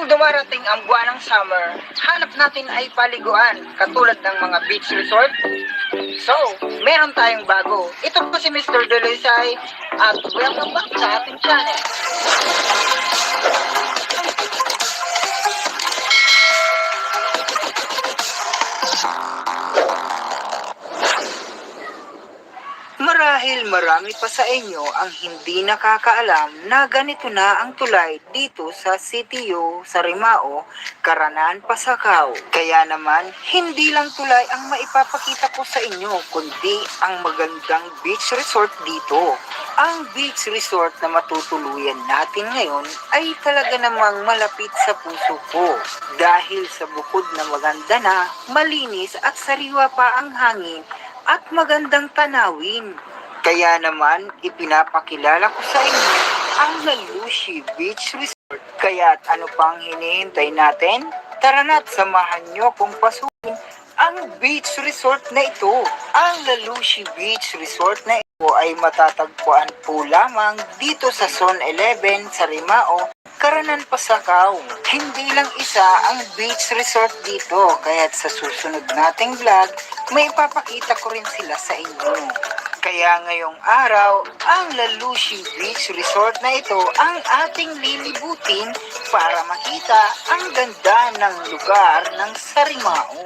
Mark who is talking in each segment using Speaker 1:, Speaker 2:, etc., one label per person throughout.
Speaker 1: Tuwing dumarating ang buwan ng summer, hanap natin ay paliguan katulad ng mga beach resort. So, meron tayong bago. Ito po si Mr. Delisay at welcome back sa ating channel. Marahil marami pa sa inyo ang hindi nakakaalam na ganito na ang tulay dito sa CTO sa Rimao, Caranan, Pasakaw. Kaya naman, hindi lang tulay ang maipapakita ko sa inyo, kundi ang magandang beach resort dito. Ang beach resort na matutuluyan natin ngayon ay talaga namang malapit sa puso ko. Dahil sa bukod na maganda na, malinis at sariwa pa ang hangin, at magandang tanawin. Kaya naman, ipinapakilala ko sa inyo ang Lalushi Beach Resort. Kaya't ano pang hinihintay natin? Tara na't samahan nyo kung pasukin ang beach resort na ito. Ang Lalushi Beach Resort na ito ay matatagpuan po lamang dito sa Zone 11 sa Rimao, Caranan, Pasakaw. Hindi lang isa ang beach resort dito, kaya't sa susunod nating vlog, may ipapakita ko rin sila sa inyo. Kaya ngayong araw, ang Lalushi Beach Resort na ito ang ating lilibutin para makita ang ganda ng lugar ng Sarimao.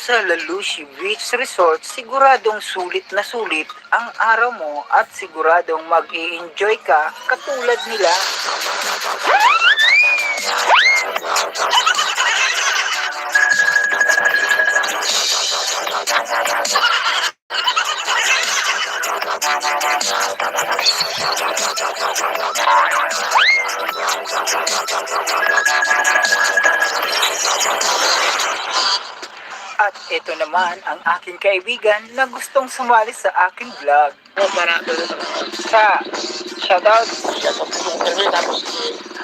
Speaker 1: Sa Lalushi Beach Resort, siguradong sulit na sulit ang araw mo at siguradong mag-i-enjoy ka katulad nila. At ito naman ang aking kaibigan na gustong sumali sa aking vlog. Shoutout.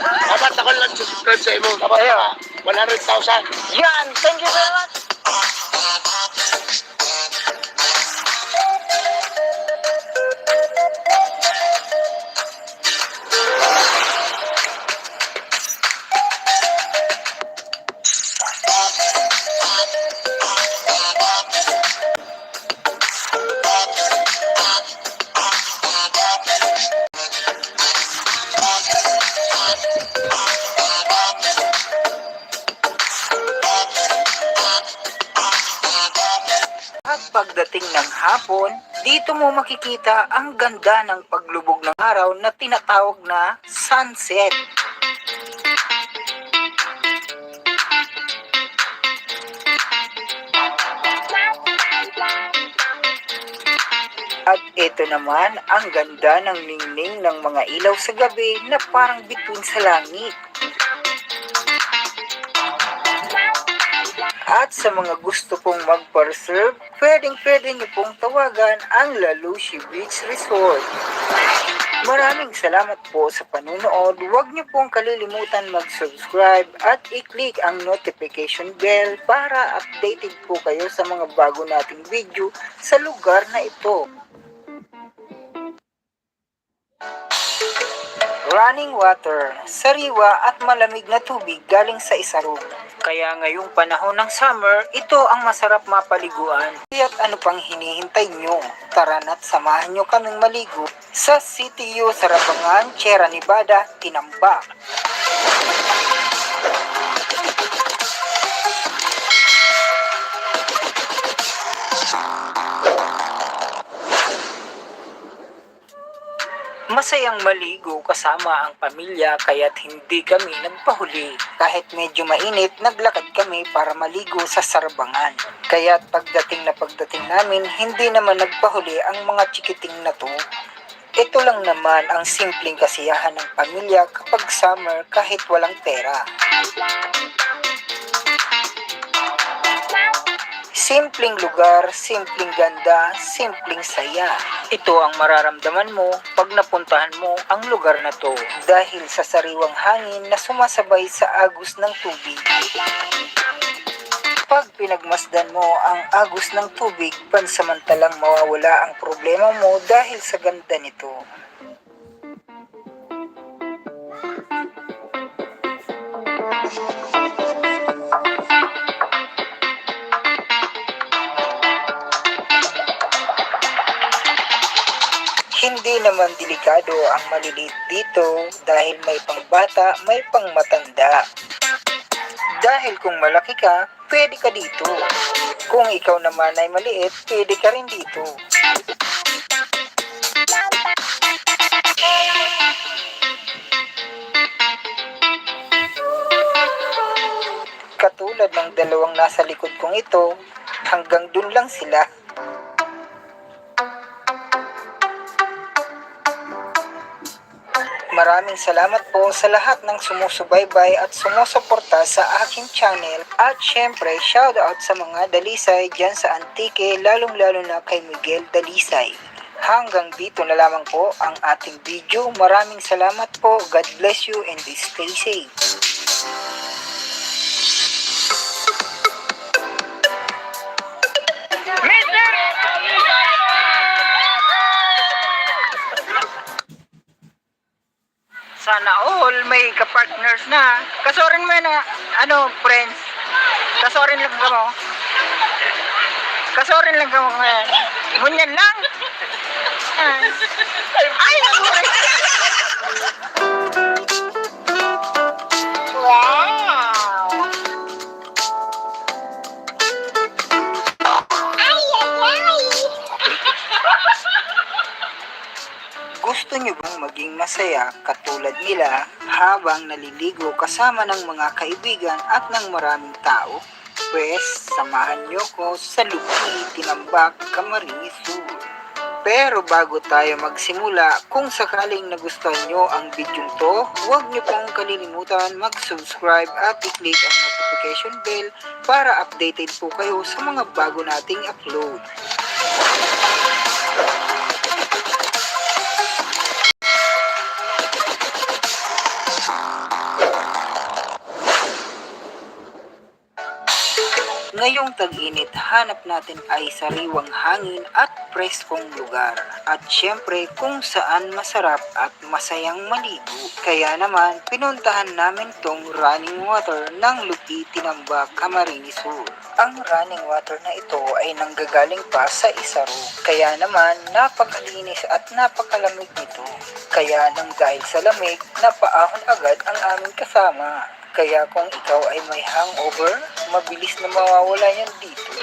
Speaker 2: Dapat ako lang subscribe sa imo. Dapat 100,000.
Speaker 1: Yan, thank you very much. Pagdating ng hapon, dito mo makikita ang ganda ng paglubog ng araw na tinatawag na sunset. At ito naman ang ganda ng ningning ng mga ilaw sa gabi na parang bituin sa langit. At sa mga gusto pong mag-reserve, pwedeng niyo pong tawagan ang La Lucie Beach Resort. Maraming salamat po sa panunood. Huwag niyo pong kalilimutan mag-subscribe at i-click ang notification bell para updated po kayo sa mga bago nating video sa lugar na ito. Running water, sariwa at malamig na tubig galing sa Isarog. Kaya ngayong panahon ng summer, ito ang masarap mapaliguan. Kaya't ano pang hinihintay nyo? Tara na't samahan nyo kaming maligo sa CTU Sarabangan, Sierra Nevada, Tinambak. Masayang maligo kasama ang pamilya kaya't hindi kami nagpahuli. Kahit medyo mainit, naglakad kami para maligo sa Sarabangan. Kaya't pagdating namin, hindi naman nagpahuli ang mga chikiting na to. Ito lang naman ang simpleng kasiyahan ng pamilya kapag summer kahit walang pera. Simpleng lugar, simpleng ganda, simpleng saya. Ito ang mararamdaman mo pag napuntahan mo ang lugar na to dahil sa sariwang hangin na sumasabay sa agos ng tubig. Pag pinagmasdan mo ang agos ng tubig, pansamantalang mawawala ang problema mo dahil sa ganda nito. Hindi naman delikado ang maliliit dito dahil may pangbata, may pangmatanda. Dahil kung malaki ka, pwede ka dito. Kung ikaw naman ay maliit, pwede ka rin dito. Katulad ng dalawang nasa likod kong ito, hanggang dun lang sila. Maraming salamat po sa lahat ng sumusubaybay at sumusuporta sa aking channel. At syempre, shoutout sa mga dalisay dyan sa Antique, lalong-lalo na kay Miguel Dalisay. Hanggang dito na lamang po ang ating video. Maraming salamat po. God bless you and stay safe. Sana all may kapartners na. Kasorin mo na, friends. Kasorin lang ka mo. Kasorin lang ka mo ngayon. Ngunyan lang. Ay, sorry. Wow. Gusto nyo bang maging masaya katulad nila habang naliligo kasama ng mga kaibigan at ng maraming tao? Pwes, samahan nyo ko sa Lupi, Tinambak, Camarines Sur. Pero bago tayo magsimula, kung sakaling nagustuhan nyo ang video to, huwag nyo pong kalilimutan mag-subscribe at i-click ang notification bell para updated po kayo sa mga bago nating upload. Ngayong tag-init, hanap natin ay sariwang hangin at preskong lugar. At syempre kung saan masarap at masayang maligo. Kaya naman, pinuntahan namin tong running water ng Lupi, Tinambak, Camarines Sur. Ang running water na ito ay nanggagaling pa sa Isarog. Kaya naman, napakalinis at napakalamig nito. Kaya nang dahil sa lamig, napaahon agad ang aming kasama. Kaya kung ikaw ay may hangover, mabilis na mawawala yan dito.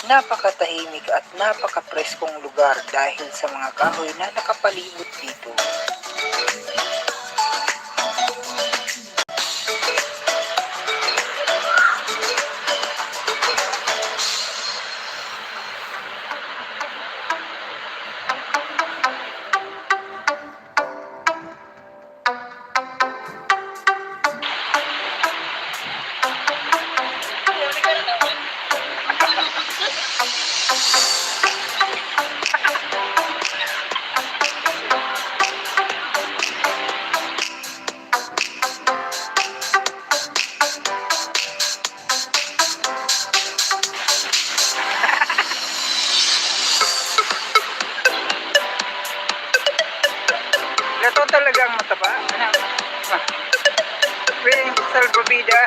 Speaker 1: Napakatahimik at napakapreskong lugar dahil sa mga kahoy na nakapalibot dito. Gato talagang mataba. Pwedeng salbabida.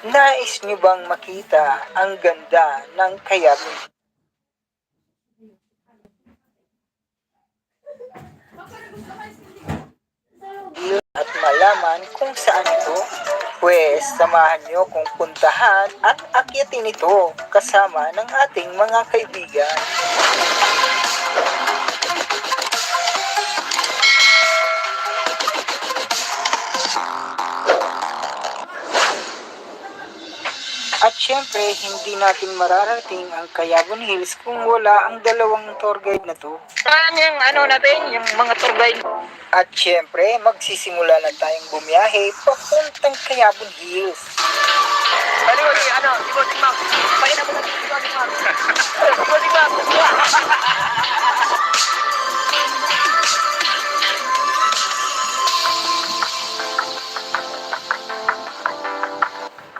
Speaker 1: Nais niyo bang makita ang ganda ng Kayabon Hills at malaman kung saan ito? Pwes, samahan niyo kung puntahan at akyatin ito kasama ng ating mga kaibigan. At syempre, hindi natin mararating ang Kayabon Hills kung wala ang dalawang tour guide na to.
Speaker 3: Saan yung ano natin, yung mga tour guide?
Speaker 1: At syempre, magsisimula na tayong bumiyahe papuntang Kayabon Hills.
Speaker 3: Bali, ano, si Bossing Mac. Pakita mo natin si Bossing Mac. Bossing Mac.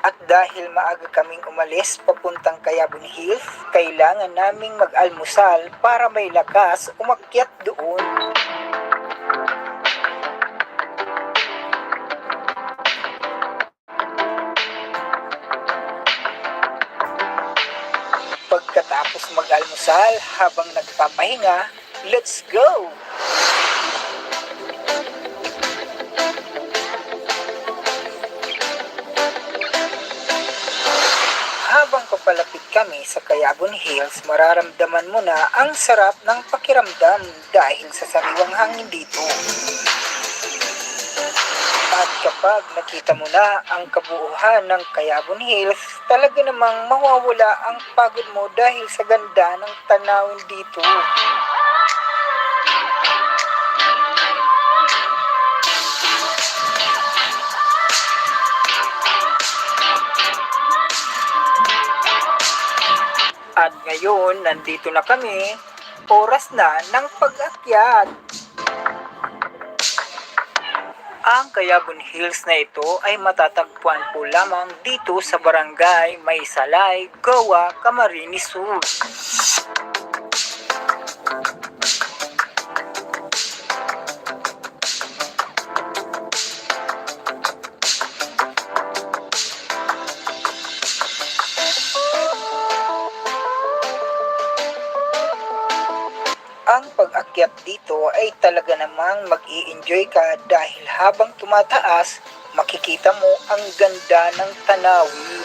Speaker 1: At dahil maaga kaming umalis papuntang Kayabon Hills, kailangan naming mag-almusal para may lakas umakyat doon. Pagkatapos mag-almusal habang nagpapahinga, let's go! Habang papalapit kami sa Kayabon Hills, mararamdaman mo na ang sarap ng pakiramdam dahil sa sariwang hangin dito. At kapag nakita mo na ang kabuuhan ng Kayabon Hills, talaga namang mawawala ang pagod mo dahil sa ganda ng tanawin dito. At ngayon, nandito na kami, oras na ng pag-akyat. Ang Kayabon Hills na ito ay matatagpuan po lamang dito sa Barangay Maysalay, Gawa, Camarines Sur. Ang pag-akyat dito ay talaga namang mag-i-enjoy ka dahil habang tumataas, makikita mo ang ganda ng tanawin.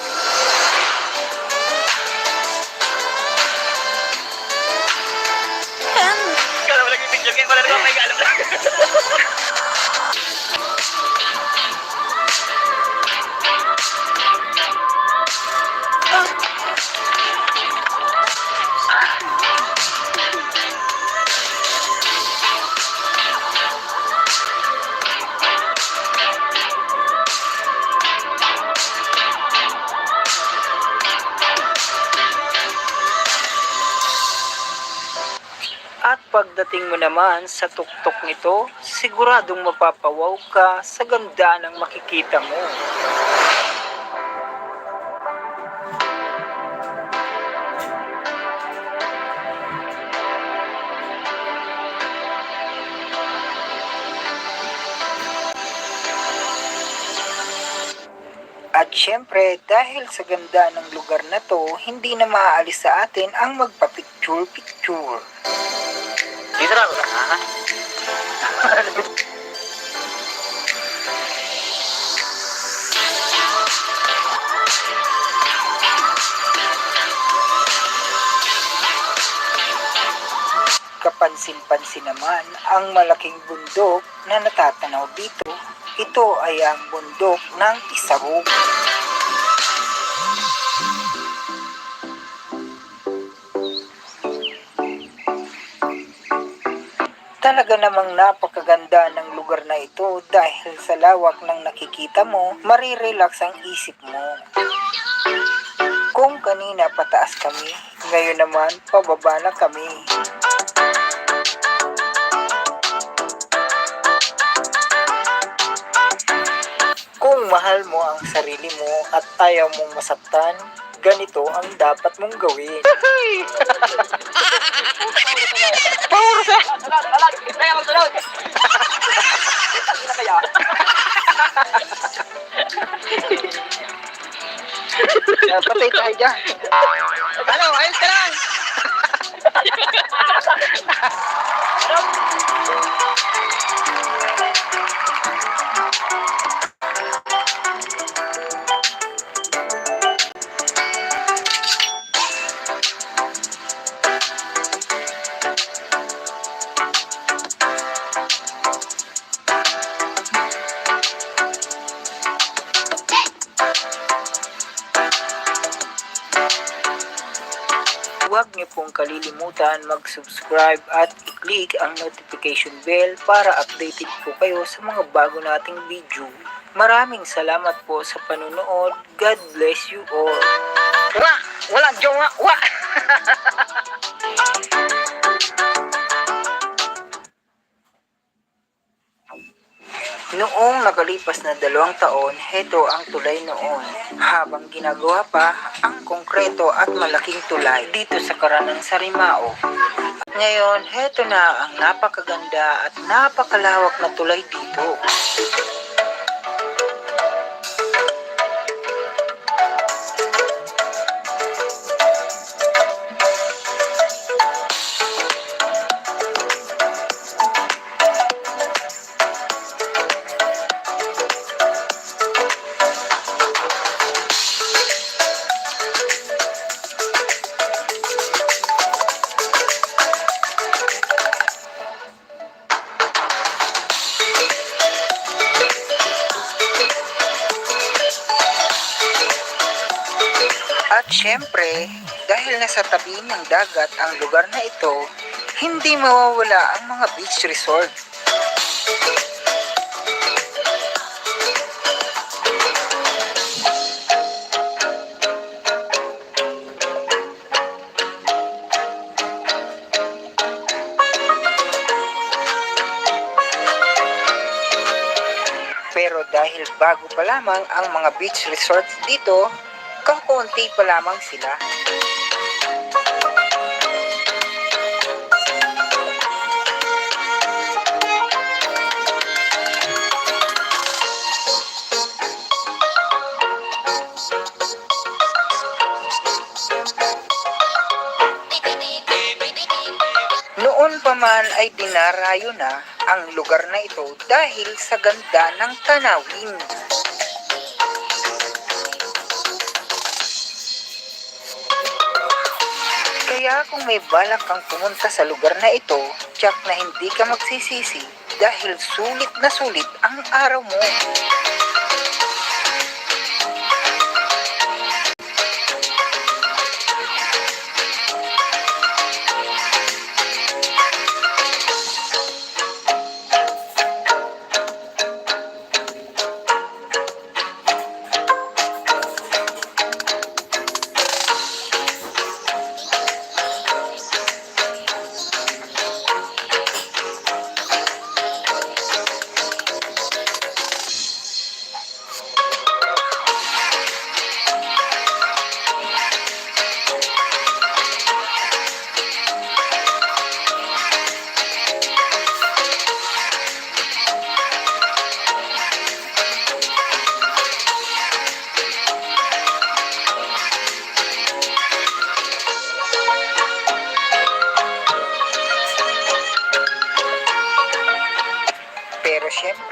Speaker 3: Kala mo lang yung picture, kaya wala naman may alam lang.
Speaker 1: Pagdating mo naman sa tuktok nito, siguradong mapapawaw ka sa ganda ng makikita mo. At syempre, dahil sa ganda ng lugar na to, hindi na maaalis sa atin ang magpa-picture-picture.
Speaker 3: Dito na ako na, ha?
Speaker 1: Kapansin-pansin naman ang malaking bundok na natatanaw dito. Ito ay ang bundok ng Isabog. Talaga namang napakaganda ng lugar na ito dahil sa lawak ng nakikita mo, marirelax ang isip mo. Kung kanina pataas kami, ngayon naman pababa na kami. Kung mahal mo ang sarili mo at ayaw mong masaktan, ganito ang dapat mong gawin.
Speaker 3: Alag! Kaya ako sunod! Ang ina kaya?
Speaker 1: Patay tayo dyan.
Speaker 3: Ano? Ayos ka lang!
Speaker 1: Huwag niyo pong kalilimutan mag-subscribe at i-click ang notification bell para updated po kayo sa mga bago nating video. Maraming salamat po sa panunood. God bless you all.
Speaker 3: Wa! Wala! Jowa! Wa!
Speaker 1: Noong nakalipas na 2 taon, heto ang tulay noon. Habang ginagawa pa ang konkreto at malaking tulay dito sa Karanang Sarimao. At ngayon, heto na ang napakaganda at napakalawak na tulay dito. At syempre, dahil nasa tabi ng dagat ang lugar na ito, hindi mawawala ang mga beach resort. Pero dahil bago pa lamang ang mga beach resorts dito, kakaunti pa lamang sila. Noon pa man ay dinarayo na ang lugar na ito dahil sa ganda ng tanawin. Kaya kung may balak kang pumunta sa lugar na ito, tiyak na hindi ka magsisisi dahil sulit na sulit ang araw mo.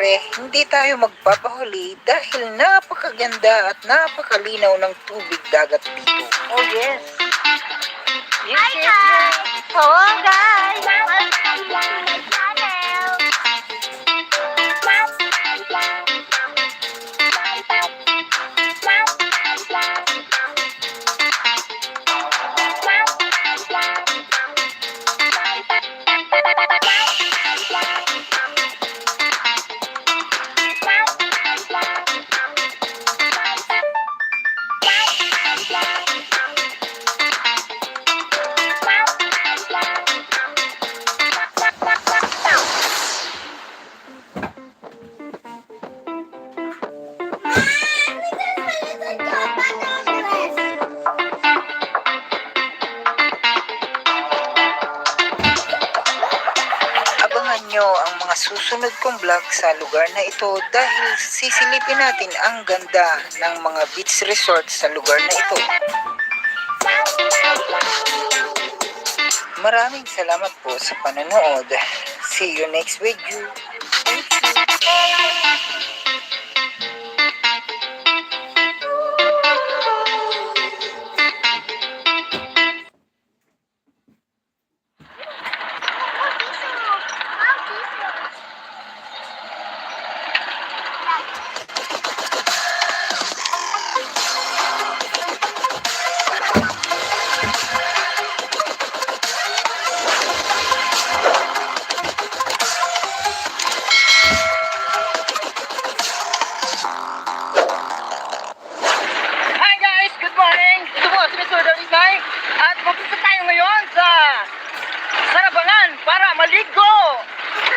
Speaker 1: syempre, hindi tayo magpapahuli dahil napakaganda at napakalinaw ng tubig dagat dito.
Speaker 3: Oh, yes. Yes,
Speaker 4: Hi
Speaker 3: yes, yes.
Speaker 4: guys! Hello guys! Welcome to my channel!
Speaker 1: Abangan nyo ang mga susunod kong vlog sa lugar na ito dahil sisilipin natin ang ganda ng mga beach resort sa lugar na ito. Maraming salamat po sa panonood. See you next video.
Speaker 3: Hi guys! Good morning! Ito po si Mr. Dalisay at magpunta tayo ngayon sa Sarabangan para maligo!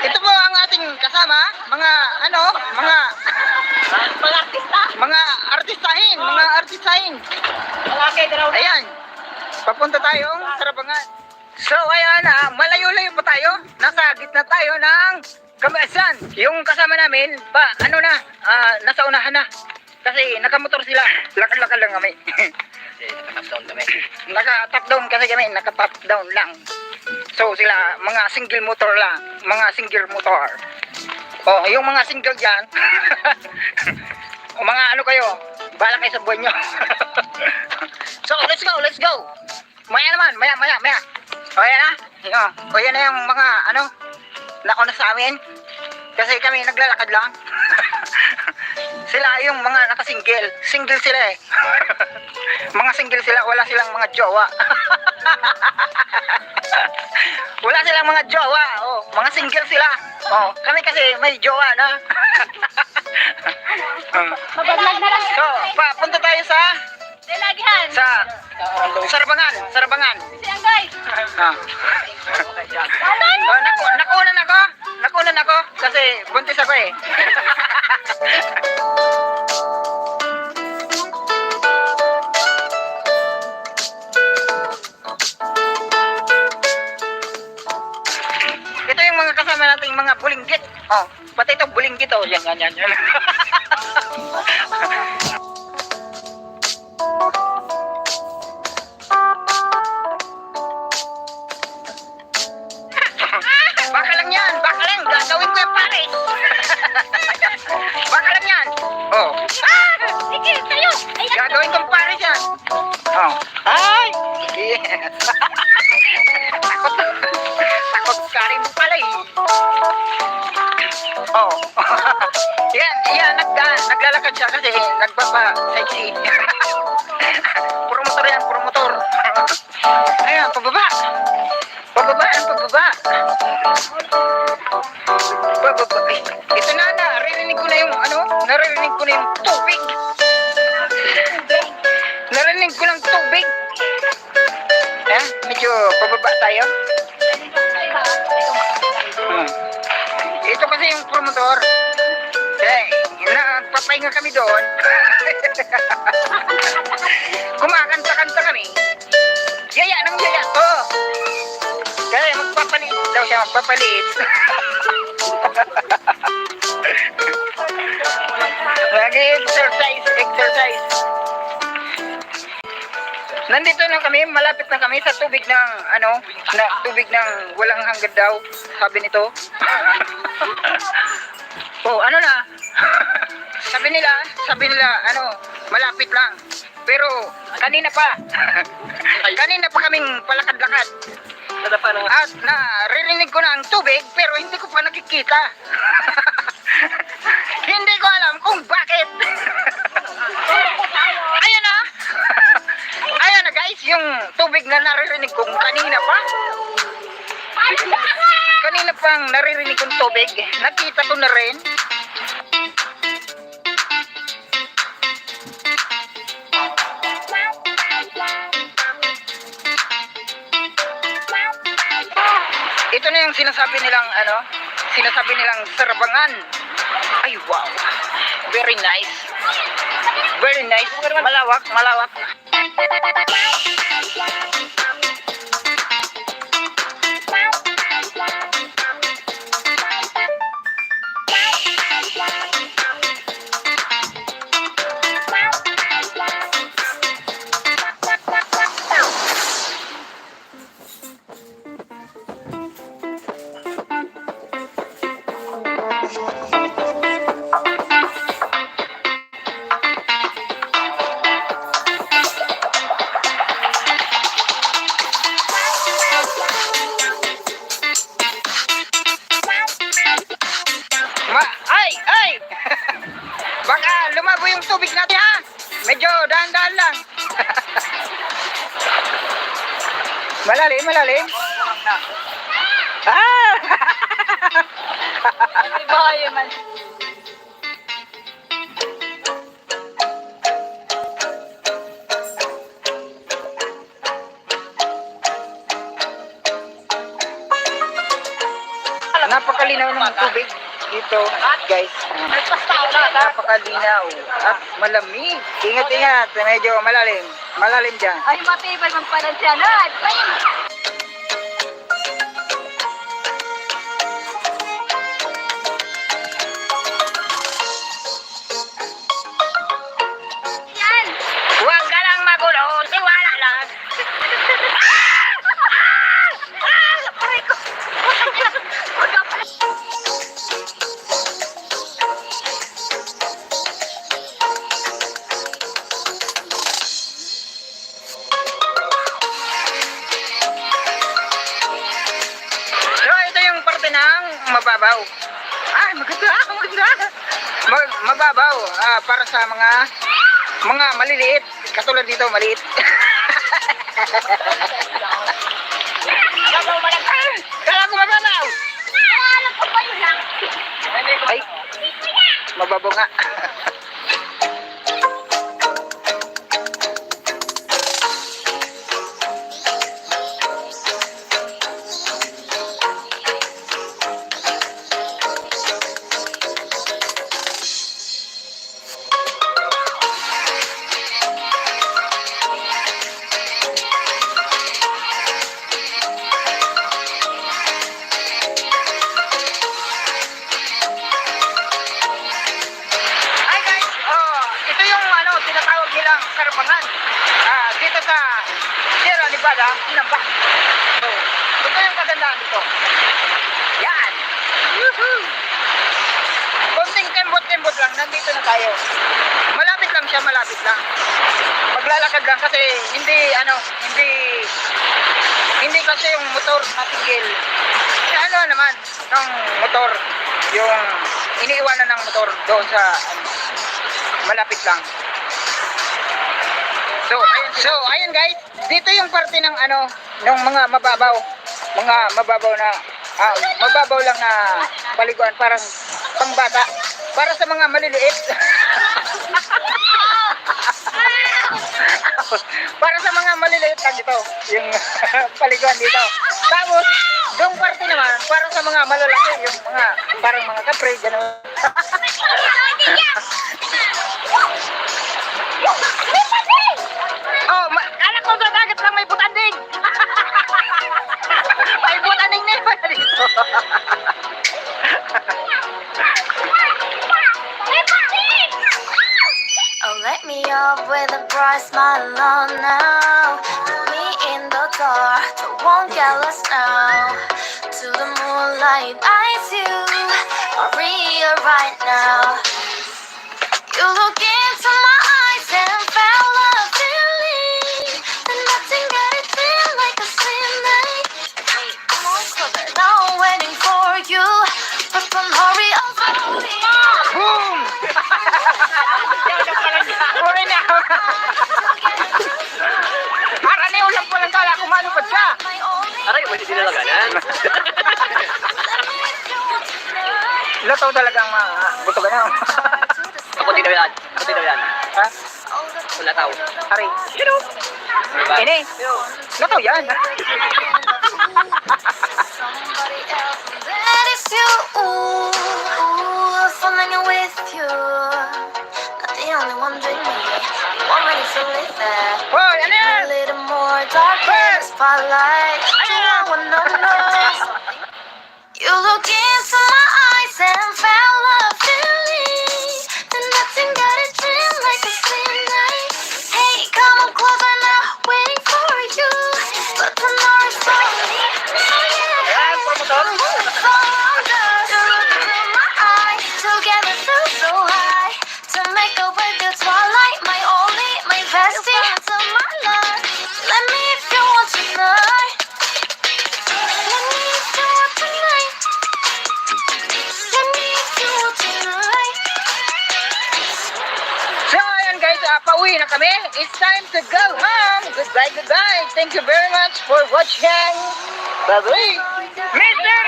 Speaker 3: Ito po ang ating kasama, mga artistahin. Ayan, papunta tayong Sarabangan. So ayan, malayo-layo pa tayo. Nasa gitna tayo ng Kamasan. Yung kasama namin, nasa unahan na. Kasi nakamotor sila. Lakad-lakad lang kami. Naka-top down kasi kami. Naka-top down lang. So sila, mga single motor lang. Mga single motor. Oh, yung mga single dyan. O mga ano kayo. Bahala kayo sa buwan nyo. So let's go. Maya naman. Maya. O yan na. O yan na yung mga nauna sa amin. Kasi kami naglalakad lang. Sila yung mga nakasingle. Single sila eh. Mga single sila. Wala silang mga jowa. Wala silang mga jowa. Oh, mga single sila. Oh, kami kasi may jowa na.
Speaker 4: Mabaglag na lang.
Speaker 3: So, papunta tayo sa Sarabangan.
Speaker 4: Siya guys!
Speaker 3: Ah. Nakunan ako kasi buntis ako eh. Ito yung mga kasama nating mga bulinggit. Oh, pati itong bulinggit oh, yan. Baka lang yan, gagawin ko yung pare. Baka lang yan. Oh.
Speaker 4: Sige, kayo! Ayan!
Speaker 3: Gagawin kong pare yan. Oh. Ay! Sige. Takot ka rin pala eh. Oh. Yan, naglalakad siya kasi nagpapa-sexy. Puro motor. Ayan, pababa. Pababa. Ito na, naririnig ko na yung tubig. Narinig ko ng tubig. Ayan, medyo pababa tayo. Ito kasi yung promotor. Nagpapahinga kami doon. Kumakanta-kanta kami. Yaya to. Kasi magpapalit daw siya, Exercise. Nandito na kami, malapit na kami sa tubig ng tubig ng walang hanggan daw, sabi nito. Oh, ano na? sabi nila, ano, malapit lang. Pero, kanina pa. kanina pa kaming palakad-lakad. At naririnig ko na ang tubig, pero hindi ko pa nakikita. Hindi ko alam kung bakit. Ayan na. Ayan na guys, yung tubig na naririnig kong kanina pa. Kanina pang naririnig kong tubig, nakita ko na rin. Ito na yung sinasabi nilang sarabangan. Ay wow. Very nice. Very nice. Malawak, malawak. Ay! Baka lumabo yung tubig natin ha. Medyo dahan-dahan lang. Malalim, malalim. Ah! Napakalinaw ng tubig dito, guys. Napakalinaw at malamig. Ingat-ingat, medyo malalim. Malalim dyan.
Speaker 4: Ay, matibay man pala siya na. Yan!
Speaker 3: Huwag ka lang magulo, tiwala lang.
Speaker 4: Aray ko!
Speaker 3: So, ito yung parte ng mababaw. Ay, maganda, maganda. Mababaw, para sa mga maliliit. Katulad dito, maliit. Kala ko mababaw.
Speaker 4: Alam ko pa yun lang.
Speaker 3: Ay, mababaw nga. Hi guys, ito yung tinatawag nilang sarapangan. Dito sa Sierra Nevada, Inambak. So, ito yung kagandahan dito. Yan. Woohoo! Konting kembot-kembot lang, nandito na tayo. Malapit lang siya, malapit lang. Maglalakad lang kasi hindi kasi yung motor na tingil. Ano naman, ng motor, yung iniiwanan ng motor doon sa malapit lang. So ayun guys, dito yung parte ng ng mga mababaw lang na paliguan, parang pangbata, para sa mga maliliit. Para sa mga maliliit lang dito yung paliguan dito. Tapos yung parte naman para sa mga malalaki, yung mga parang mga kapre, gano'n. Kala ko sa dagat lang may butanding. May butanding na yun dito.
Speaker 5: Oh, let me up with a bright smile on now. Put me in the dark, but won't get lost now. To the moonlight, eyes you are real. right now. You look into my eyes and felt a feeling that nothing got it feel like a slim night. Hey, come on, closer. Now I'm waiting for you, but don't hurry up.
Speaker 3: Boom! Uri na. Arani, ulang po lang kala kumalupad ka.
Speaker 2: Aray, pwede dinalaganan.
Speaker 3: Lataw talagang buto ka na.
Speaker 2: Ako din daw yan. Ako din daw yan.
Speaker 3: Ha?
Speaker 2: Wala tao.
Speaker 3: Ari. Sino? Ini. Lataw yan.
Speaker 5: Somebody else, that is you. Ooh, falling with you. Not the only one with me. Want ready to live that.
Speaker 3: Hoy, ano yan?
Speaker 5: A little more dark in the spotlight. Do I wanna know something? You look into my eyes and felt a feeling that nothing got it feel like a slim night. Hey, come on closer now, waiting for you, but the door is slowly. Oh yeah.
Speaker 3: Ayan, promotor.
Speaker 5: You look into my eyes, together feel so high. To make up with the twilight, my only, my bestie, to my love. Let me if you want tonight. Let me if you want tonight. Let me if you want tonight.
Speaker 3: So, ayan guys, pauwi na kami. It's time to go home. Goodbye, goodbye. Thank you very much for watching. Bye-bye. Mr.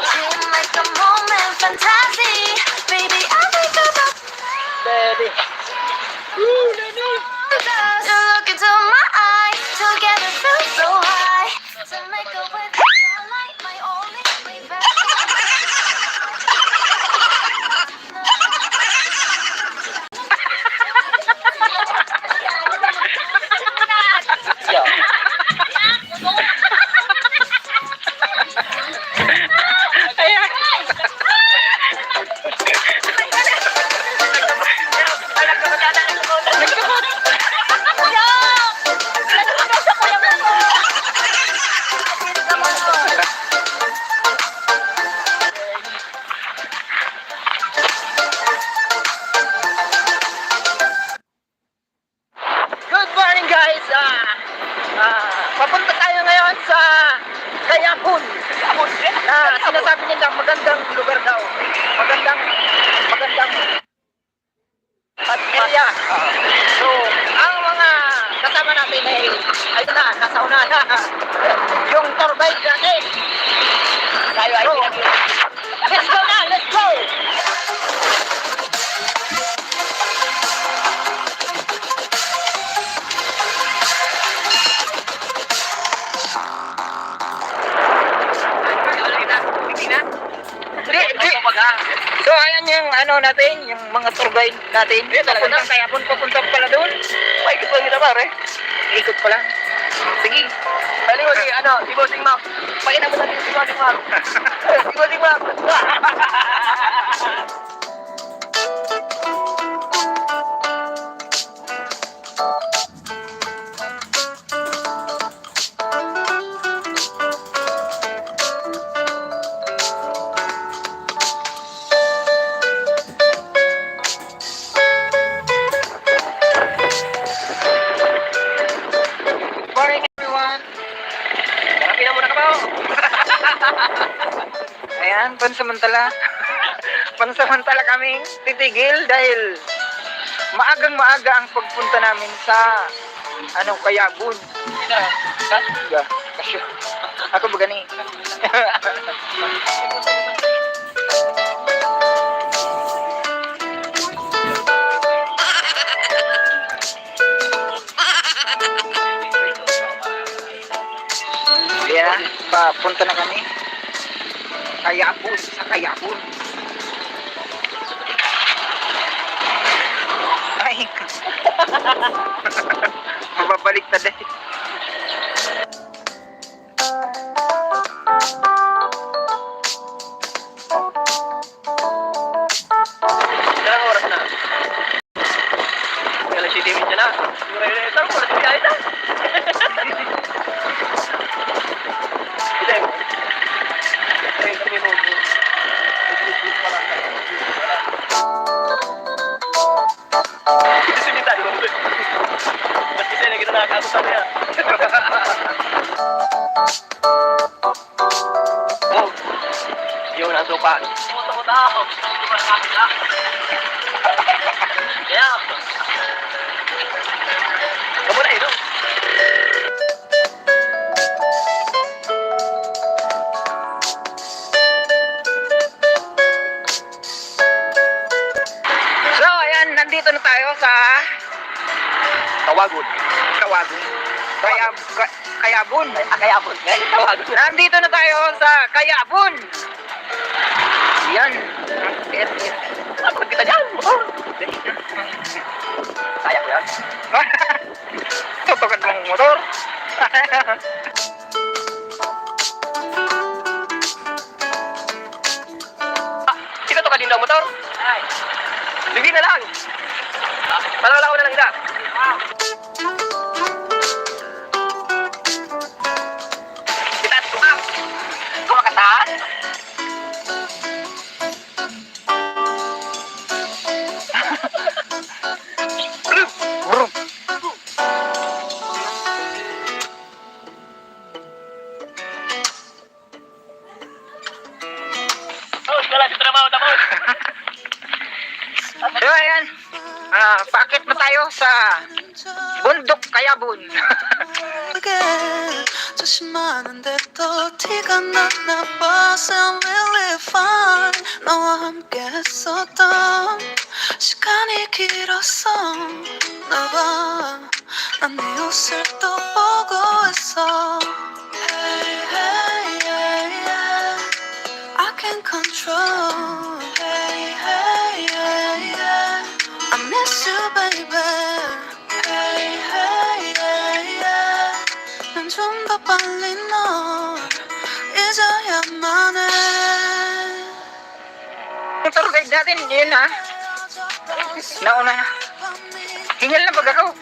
Speaker 5: Dream like a moment, fantasy. Baby, I think about
Speaker 3: Baby.
Speaker 5: you look into my eyes, together feel so high. To make up with the twilight, my only, my
Speaker 3: Ayan. Good morning guys. Papunta tayo ngayon sa Kayapun. Sinasabi nila magandang lugar daw. Magandang at area. So, ang mga kasama natin ay nasa una na. Yung tour guide natin. Tayo ay let's go na, let's go! So ayan yung ano natin, yung mga tour guide natin. Papuntang Kayapon, papuntang pala doon.
Speaker 2: Paikot lang kita pare.
Speaker 3: Ikot pala.
Speaker 2: Sige. Bali mo si ano, si Bossing Ma'am. Pakita mo natin si Bossing Ma'am. Si Bossing Ma'am.
Speaker 3: Morning everyone.
Speaker 2: Harapin na muna ka ba?
Speaker 3: Ayan, pansamantala. Pansamantala kaming titigil dahil maagang-maaga ang pagpunta namin sa Kayabun. Yeah, kasyo. Ako ba gani? Yeah, papunta na kami. Kayapon, sa Kayapon. Ay, mababalik na dahil.
Speaker 2: Ilang oras na? Alas 7:30 na. Tarong oras na tayo na. Ba't kasi na kita nakakabutan niya? Oh, yun ang sopa. Pumunta ako. Kaya, kamu na ito.
Speaker 3: So, ayan, nandito na tayo sa
Speaker 2: Tawagon.
Speaker 3: Kawagun. Kayabun.
Speaker 2: Kayabon. Tawagon.
Speaker 3: Nandito na tayo sa Kayabun. Yan.
Speaker 2: Ako kita dyan. Motor. Kaya ko yan.
Speaker 3: Tutukan mong motor.
Speaker 2: Kita to kanina ang motor. Ay. Libi na lang. Parang wala ko na lang isa. Kita tumak. Kumakata.
Speaker 3: Brum.
Speaker 2: Oh, wala si trabaho tapos.
Speaker 3: So, ayan. Paakit na tayo sa Bundok Kayabun.
Speaker 5: 조심하는데도 티가 났나 봐. I'm really fine. 너와 함께 했었던 시간이 길었어. 나봐 난 네 옷을 또 보고 있어. Hey, hey, yeah, yeah. I can control. Hey, hey, yeah, yeah. I miss you, baby. Hey, hey, yeah, yeah. 난 좀 더 빨리 널 잊어야만 해.
Speaker 3: Yung tour guide natin, yun ha. Nauna na. Hingal na pag ako.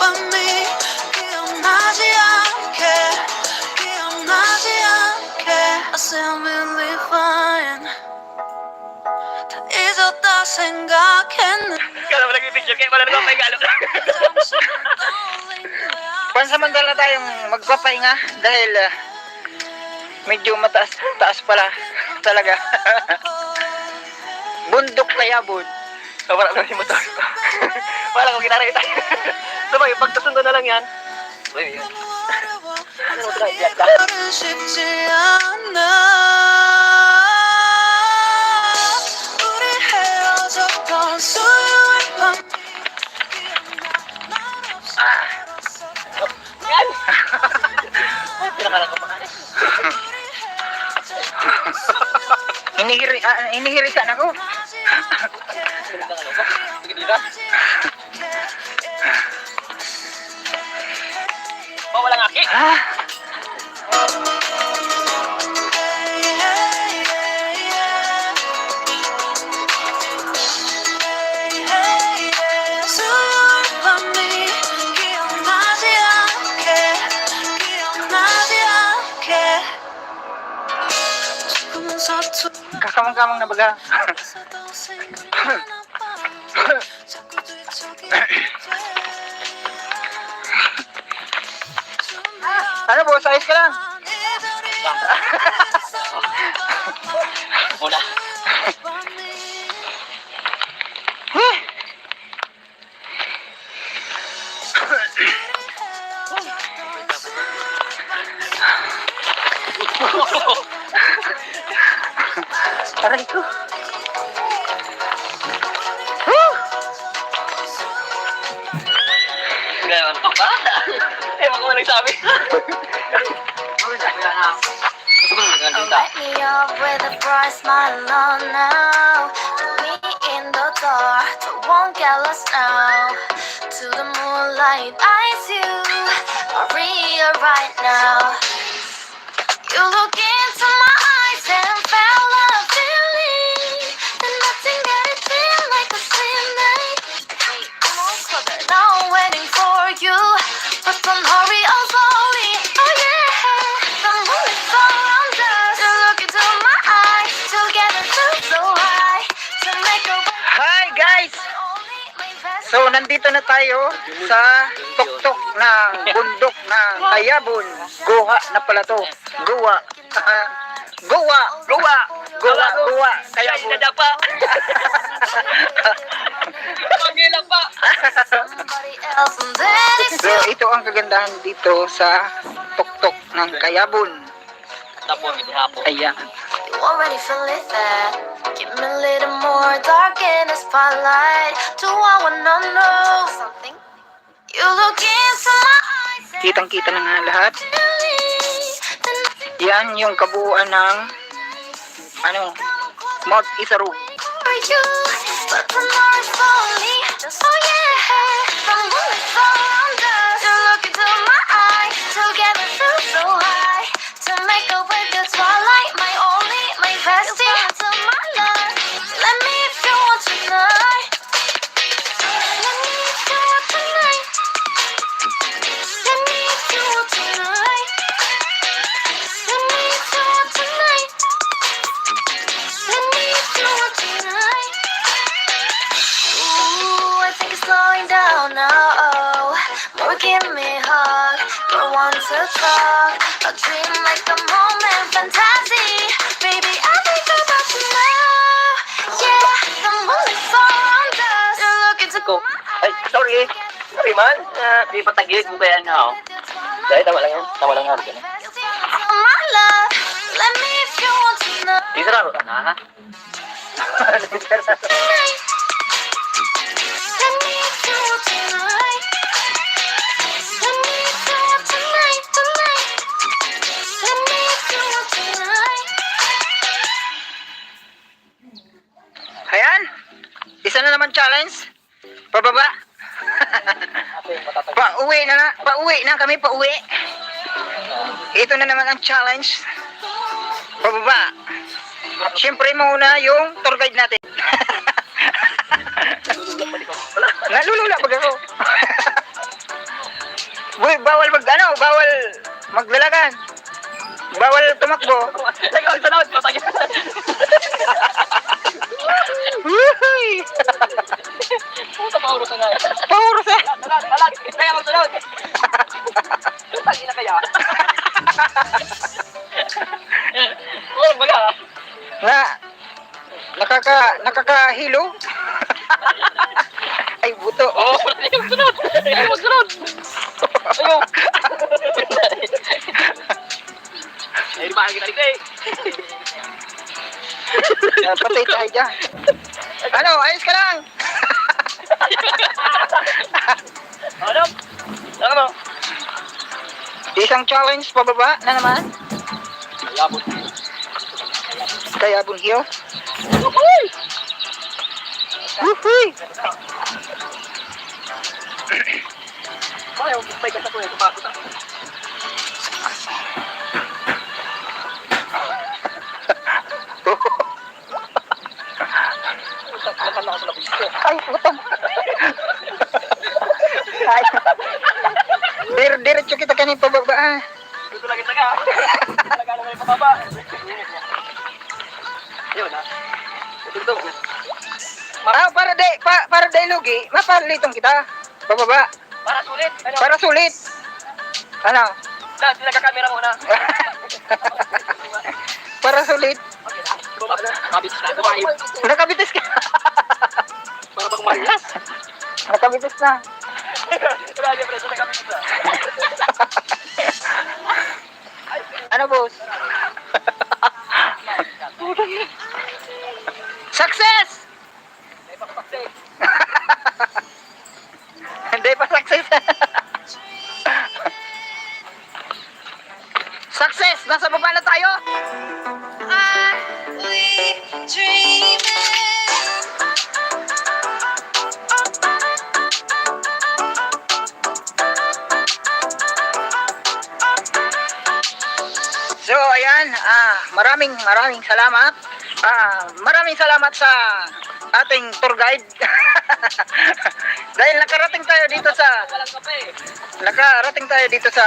Speaker 5: 밤이 기억나지 않게 기억나지 않게 I say I'm really fine 다 잊었다 생각했는데
Speaker 2: Kala mo nag-picture kayo. Wala na akong paigalo.
Speaker 3: Pansamantala tayong magpapahinga dahil medyo taas pala talaga. Bundok Kayabun.
Speaker 2: Wala na yung motor. Wala akong ginara ito. Sabay, pagkasundo na lang yan. Uy, yun.
Speaker 5: 말은 쉽지 않아 우리 헤어졌던 수요일 밤 기억나 날 없이 살았어
Speaker 2: Yan! Pinakala ko pa ka.
Speaker 3: Hinihiritan ako.
Speaker 2: Oh, walang aki.
Speaker 5: 수요일 밤이 기억나지 않게 기억나지 않게 조금은 서투
Speaker 3: Kakamang-kamang na baga.
Speaker 5: 있어도 생각나나 봐 자꾸 뒤척이게
Speaker 3: Ano po, size ka lang.
Speaker 2: Muna.
Speaker 3: Aray ko.
Speaker 2: Ngayon pa ba? Ewan ko na nagsabi.
Speaker 4: Light me up with a bright smile on now. Put me in the dark, but won't get lost now. To the moonlight, eyes you, Maria right now. You look into my eyes and felt a feeling that nothing got it feel like a same night. Wait, I'm all closer now, waiting for you, but don't hurry, oh slowly, oh yeah. The moon is so round.
Speaker 3: So, nandito na tayo sa tuktok ng bundok ng Kayabon. Goa na pala to. Goa. Goa.
Speaker 2: Goa!
Speaker 3: Goa. Goa.
Speaker 2: Kaya
Speaker 3: Kayabon.
Speaker 2: inada pa! Pangilang pa!
Speaker 4: Somebody else, and then it's
Speaker 3: So, ito ang kagandahan dito sa tuktok ng Kayabon.
Speaker 2: Tapos, hindi hapon.
Speaker 3: Ayan.
Speaker 4: you already feel it there. Give me a little more dark in the spotlight. Do I wanna know something? You look into my eyes and
Speaker 3: Kitang-kita na nga lahat.
Speaker 4: believe that nothing
Speaker 3: Yan yung kabuuan ng Mount Isaru.
Speaker 4: for you, but the more is slowly. Oh yeah, the moon is around us. You look into my eyes, together feel so high. To make up with the twilight, my only, my bestie. Into my life, let me if you want tonight. Let me if you want tonight. Let me if you want tonight. Let me if you want tonight. Let me if you want tonight. Ooh, I think it's slowing down now. More give me a hug, more want to talk. A dream like a moment, fantasy. Baby, I think about you now. Yeah, the moon is around us. You're looking to
Speaker 2: Ko. Ay, sorry. Sorry man. Di patagilid mo kaya na. Dahil tama lang yan. Tama lang yan.
Speaker 4: my love. Let me if you want to know.
Speaker 2: Di sararo ka na, ha?
Speaker 4: Tonight. Let me if you want tonight. Let me if you want tonight, tonight. Let me if you want tonight.
Speaker 3: Ayan. Isa na naman challenge. Pababa. Pauwi na kami, pauwi. Ito na naman ang challenge. Pababa. Siyempre muna yung tour guide natin. Nalulula pag ako. Boy, bawal bawal maglalagan. Bawal tumakbo.
Speaker 2: Ikaw, sunod. Patagilid.
Speaker 3: Woohoo!
Speaker 2: Puta, pauro ka nga.
Speaker 3: Pauro sa.
Speaker 2: Talag. Kaya magsunod. Tagi na kaya. Oh, baga.
Speaker 3: Nakakahilo. Ay, buto.
Speaker 2: Oh, ayaw magsunod. Ayaw magsunod. Ayaw. Ay, di ba kita dito eh.
Speaker 3: Patay tayo dyan. Ano, ayos ka lang.
Speaker 2: Ano? Ano?
Speaker 3: Isang challenge pababa na naman.
Speaker 2: Ayabot.
Speaker 3: Kayabon Hill. Woohoo!
Speaker 2: Ayaw, may kasa ko eh. Tumakot ako.
Speaker 3: Ay, butang. Ay. Diretso kita kanin pababa. Ah.
Speaker 2: Dito lagi taga. Talaga naman yung pababa. Ayun ha. Dito.
Speaker 3: Para day lugi, mapalitong kita. Pababa.
Speaker 2: Para sulit. Ano?
Speaker 3: Para sulit. Ano?
Speaker 2: Saan? Nagka-camera muna.
Speaker 3: Para sulit.
Speaker 2: Okay na. Bumaba na. Kabitis na. Kumain.
Speaker 3: Nakabitis ka.
Speaker 2: Para pang malas.
Speaker 3: Nakabitis na.
Speaker 2: Grabe, preso na kami na.
Speaker 3: Ano, boss? Success! Hindi pa success. Success! Nasa baba na tayo.
Speaker 4: We dreaming.
Speaker 3: So, ayan, maraming salamat. Maraming salamat sa ating tour guide. Dahil nakarating tayo dito sa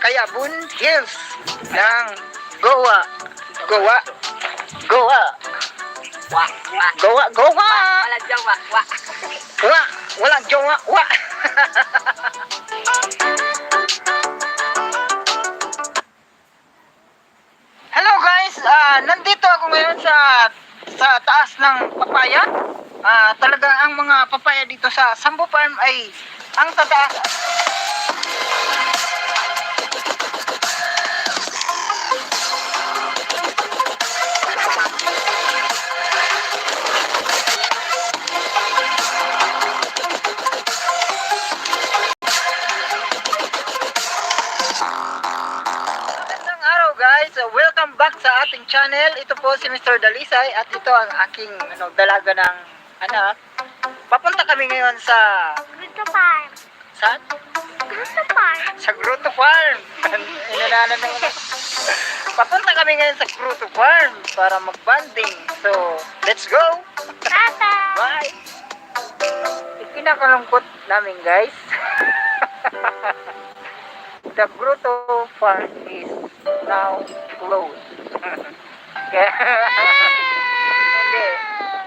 Speaker 3: Kayabon Hills ng Goa. Goa.
Speaker 2: Wah, wah.
Speaker 3: Goa.
Speaker 2: Alam dyan, wah, wah.
Speaker 3: Goa. walang jowa. Wa. Hello guys, nandito ako ngayon sa taas ng papaya. Talagang ang mga papaya dito sa Sambu Farm ay ang tataas. Magandang araw guys, welcome back sa ating channel. Ito po si Mr. Dalisay at ito ang aking dalaga ng anak. Papunta kami ngayon sa
Speaker 5: Grotto Farm.
Speaker 3: saan?
Speaker 5: Grotto Farm.
Speaker 3: Sa Grotto Farm. Inananan ng Papunta kami ngayon sa Grotto Farm para mag-bonding. So, let's go!
Speaker 5: Tata.
Speaker 3: Bye! Ikinakalungkot namin guys. The Grotto Farm is now closed. Kaya,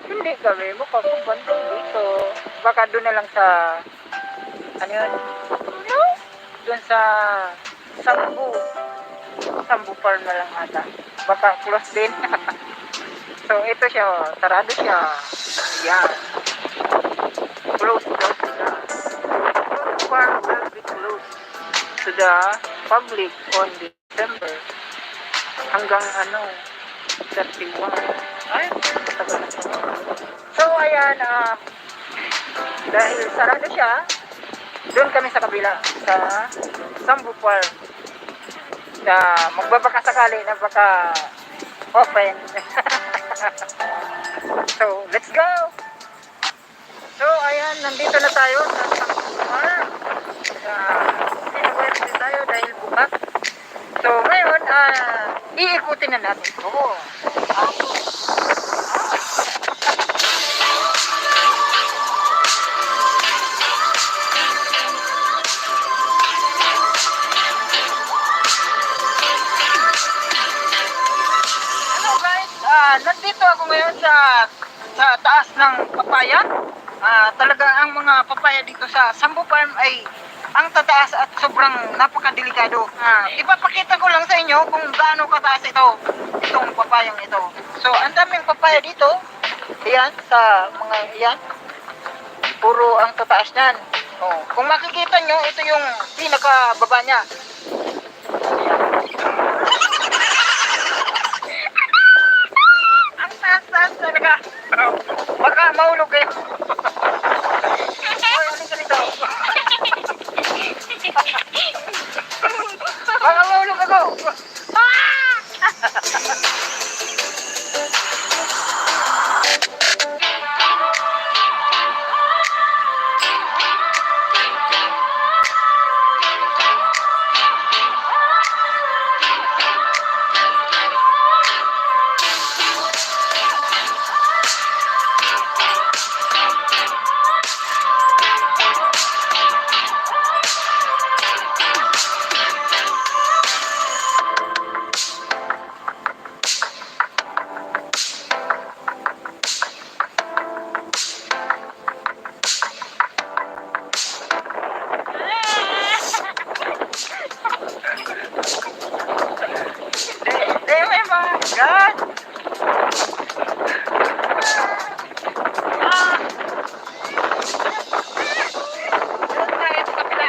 Speaker 3: hindi kami makapagbanting dito. Baka doon na lang sa, ano yun? Doon sa Sambu Farm na lang ata. Baka close din. So, ito siya, oh. Sarado siya. Yan. Close siya. Grotto Farm will be closed to the public on December hanggang 31. Ay, tagal na. So ayan, dahil sarado siya, doon kami sa kabila sa Sambu Farm na magbabaka sakali na baka open. So let's go. So ayan, nandito na tayo sa Sambu Farm. Sinuwerte tayo dahil bukas. So ngayon, iikutin na natin ito. Hello guys, nandito ako ngayon sa taas ng papaya. Talaga ang mga papaya dito sa Sambu Farm ay ang tataas at sobrang napakadelikado. Ipapakita ko lang sa inyo kung gaano kataas itong papayang ito. So, ang daming papaya dito. Ayan, sa mga iyan. Puro ang tataas niyan. Oh, kung makikita nyo, ito yung pinakababa niya. Ang taas-taas talaga. Baka mahulog kayo. Hoy, ano ka nito? Baka mahulog ako. God! Doon tayo sa kabila.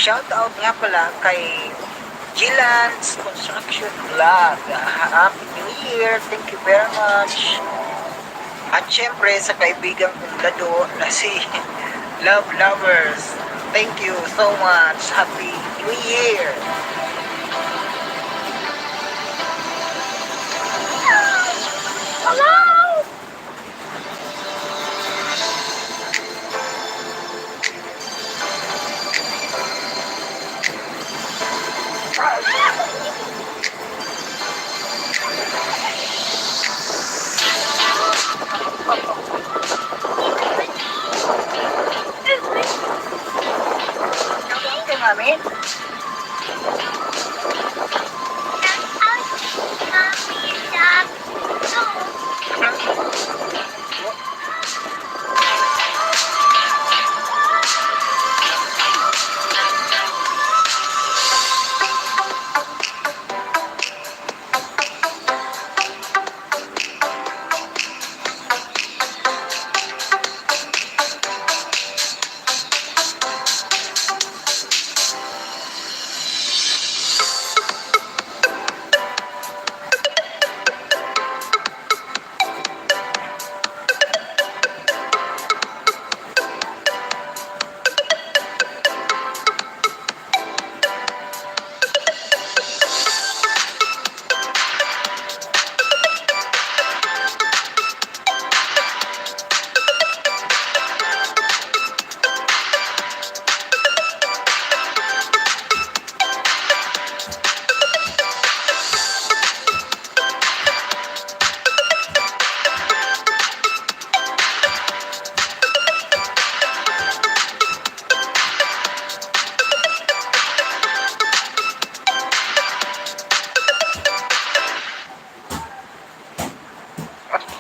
Speaker 3: Shout out nga pala kay Gillan's Construction Vlog. Happy New Year! Thank you very much.
Speaker 1: At syempre sa kaibigan kong Lado na si Love Lovers. Thank you so much. Happy New Year! Okay, mami?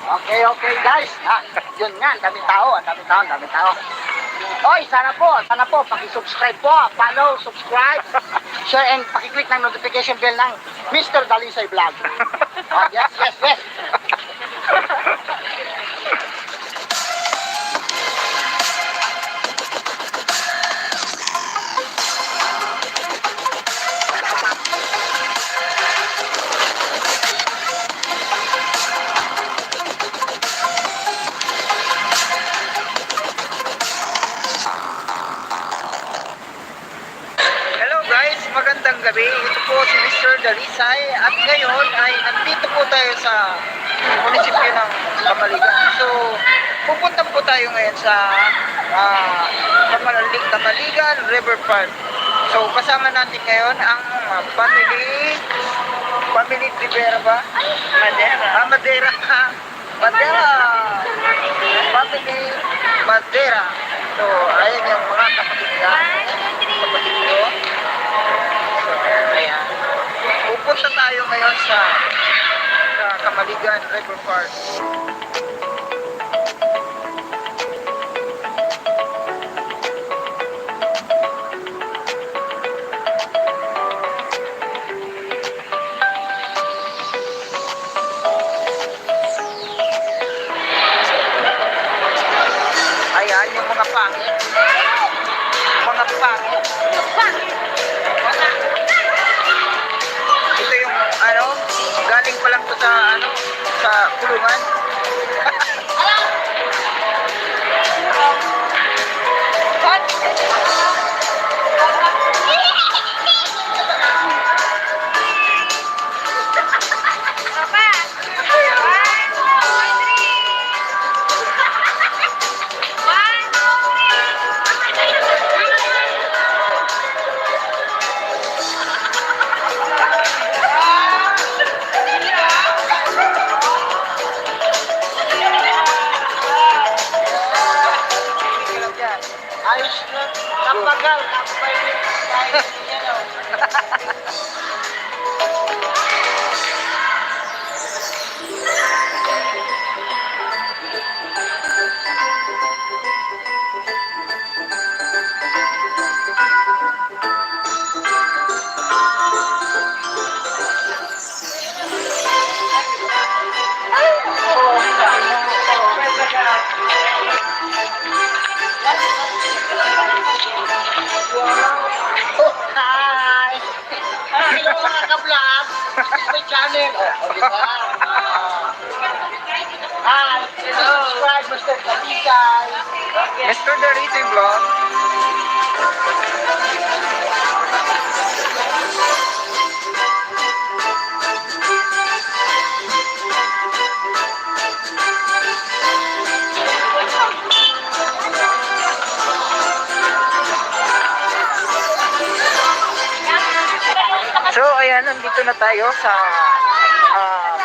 Speaker 3: Okay, okay guys. Yun nga, ang daming tao, ang daming tao. Oy, sana po, paki-subscribe po, follow, subscribe, share, and paki-click ng notification bell ng Mr. Dalisay Vlog. Yes, yes, yes.
Speaker 1: Hello guys, magandang gabi. Ito po si Mr. Dalisay at ngayon ay nandito po tayo sa munisipyo ng Kamaligan. So, pupunta po tayo ngayon sa Kamaligan River Park. So, kasama natin ngayon ang family Rivera ba? Madera. Madera. Madera. Family Madera. So, ayan yung mga kapatid ko. So, ayan. Pupunta tayo ngayon sa Kamaligan River Park. Ayan, yung mga pangit. Mga pangit. Ito yung galing pa lang to sa kulungan.
Speaker 3: Ayos na, kapagal, Hi! Hello mga ka-vlog! This is my channel. Oh, di ba? Hi! Hello! Mr. Kapisay.
Speaker 1: Mr. Darito Vlog. So, ayan, nandito na tayo sa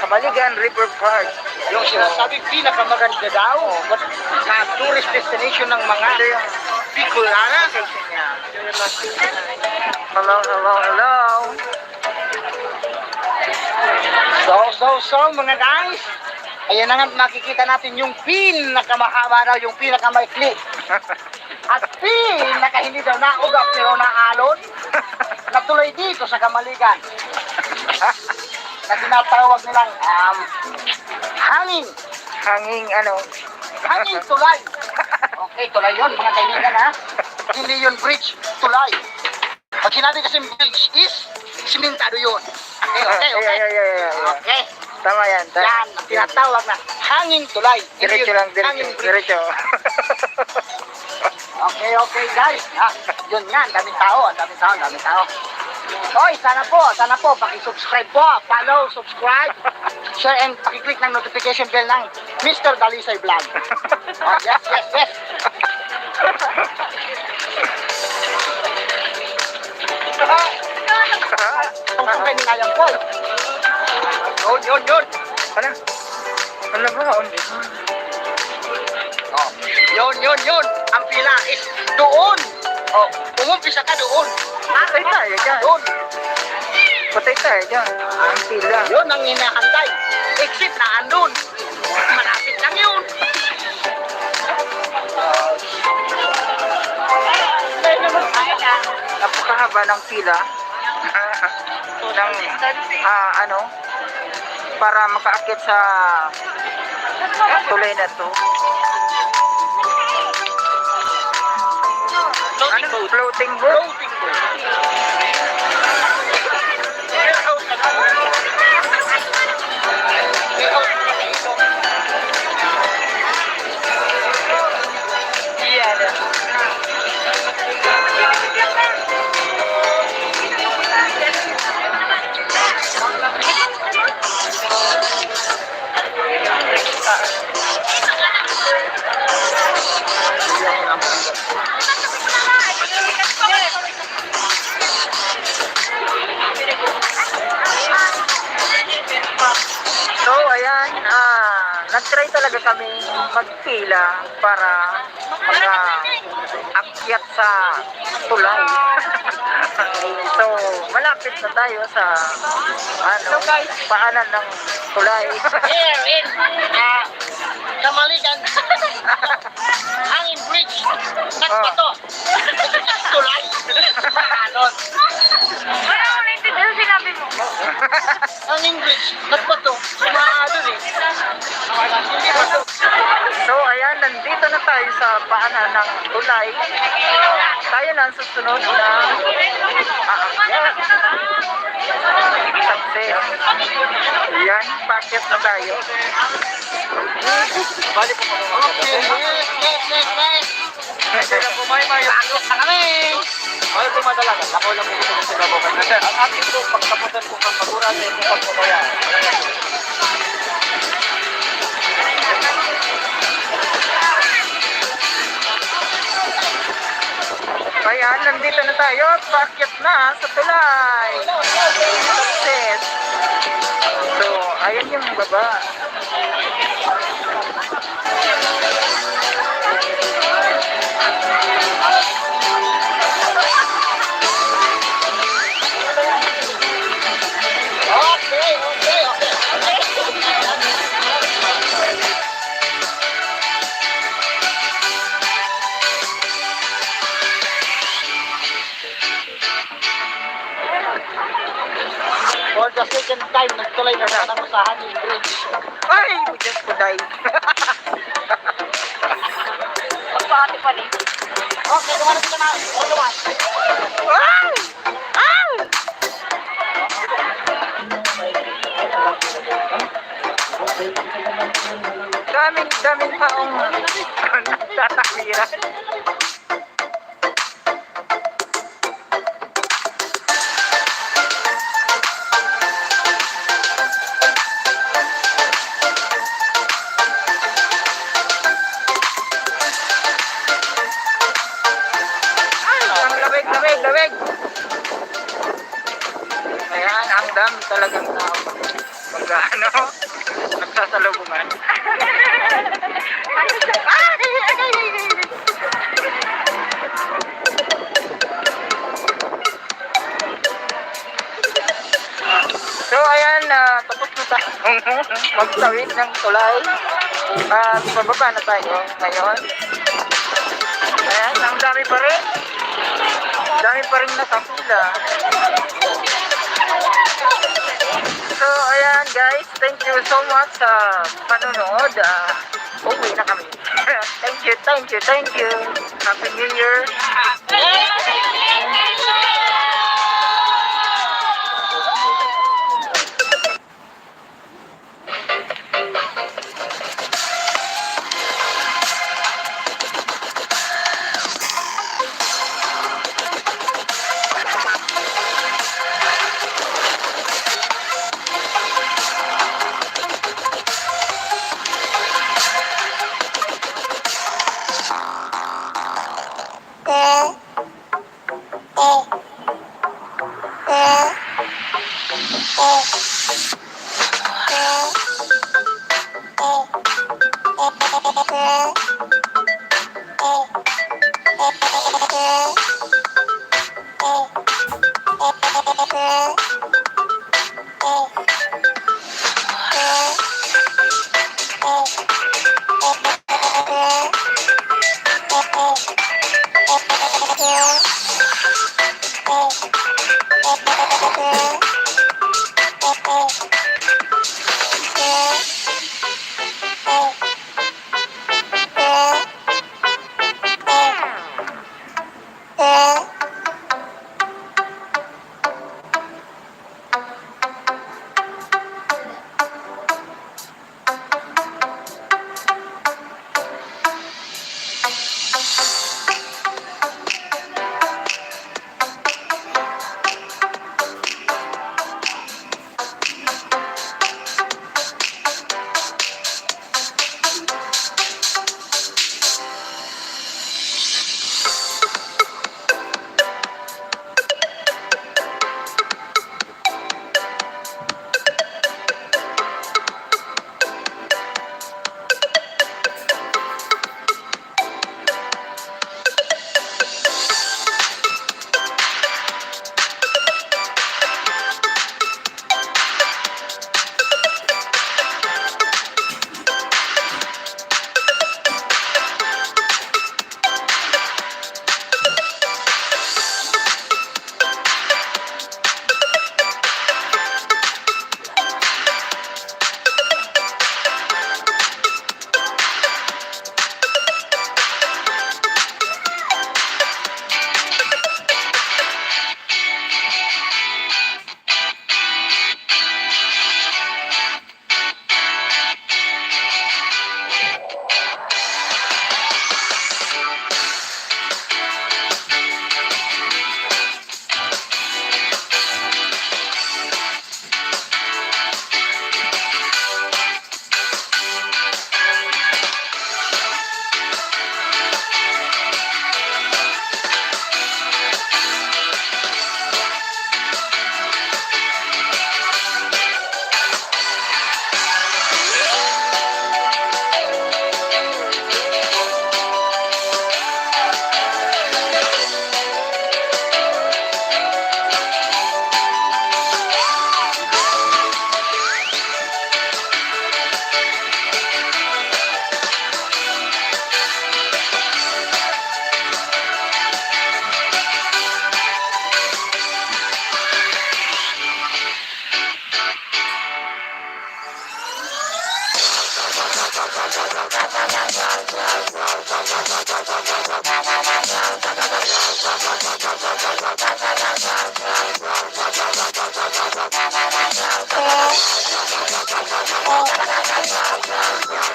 Speaker 1: Kamaligan River Park.
Speaker 3: Yung sinasabi pinakamaganda daw na tourist destination ng mga Bicolana.
Speaker 1: Hello, hello, hello.
Speaker 3: So, mga guys. Ayan na nga, makikita natin yung pinakamahaba daw, yung pinakamaikli. At pinakahindi daw naugap pero naalon. Natuloy dito sa Kamaligan. Na tinatawag nilang hanging tulay. Okay, tulay yun mga kaibigan ha. Hindi yun bridge, tulay. Pag sinabi kasi bridge is, simentado yun. Okay. Okay.
Speaker 1: Tama yan.
Speaker 3: Yan, ang tinatawag na hanging tulay. Hindi
Speaker 1: Diretso
Speaker 3: yun
Speaker 1: lang,
Speaker 3: hanging bridge.
Speaker 1: diretso.
Speaker 3: Okay guys. Yun nga, ang daming tao. Hoy, sana po, paki-subscribe po, follow, subscribe, share, and paki-click ng notification bell ng Mr. Dalisay Vlog. Yes. Ang sungkay ni Ngayang Paul. Yun.
Speaker 1: Ano? Ano ba?
Speaker 3: Yun. Ang pila is doon. Umumpisa ka doon.
Speaker 1: Patay tayo dyan.
Speaker 3: Doon.
Speaker 1: Patay tayo dyan. Ang pila.
Speaker 3: Yun ang hinahantay. Exit na andun. Malapit lang yun.
Speaker 1: Napakahaba ng pila. ng para makaakit sa tulay na to. Floating boat? So, ayan, nag-try talaga kami magpila para maka-akyat sa tulay. So, malapit na tayo sa paanan ng tulay.
Speaker 3: Here in Kamaligan hanging bridge. Nagpato. Tulay. Maanon. Hanging bridge. Nagpato. Maanon eh. Hindi pa to.
Speaker 1: So, ayan, nandito na tayo sa paanan ng tulay. Tayo na ang susunod na aakyat. Success. Ayan, packet na tayo.
Speaker 2: Bali po po.
Speaker 3: Yes.
Speaker 2: Kasi na po may
Speaker 3: Balos na kami.
Speaker 2: Ay, pumadalagan. Ako lang po gusto ng sinabaw. Kasi ang ating po, pagtapusan po ng pagura sa inyong pagpapaya.
Speaker 1: Ayan, nandito na tayo. Paakyat na sa tulay. Success. So, ayan yung baba.
Speaker 3: For the second time, nagtuloy na naman ako sa hanging bridge.
Speaker 1: Ay, just ko die.
Speaker 3: Magpapati pa rin. Okay, dumanas ka na. Dumanas.
Speaker 1: Ay! Ay!
Speaker 3: daming taong tatakbiran. Ang lamig. Ayan, ang dami talagang tao. Pag nagsasalubungan. So ayan, tapos na tayong magtawid ng tulay. Pababa na tayo ngayon. Ayan, ang dami pa rin. Dami pa rin nakapila. So ayan guys, thank you so much sa panonood. Uwi na kami. Thank you. Happy New Year.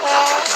Speaker 5: Yeah.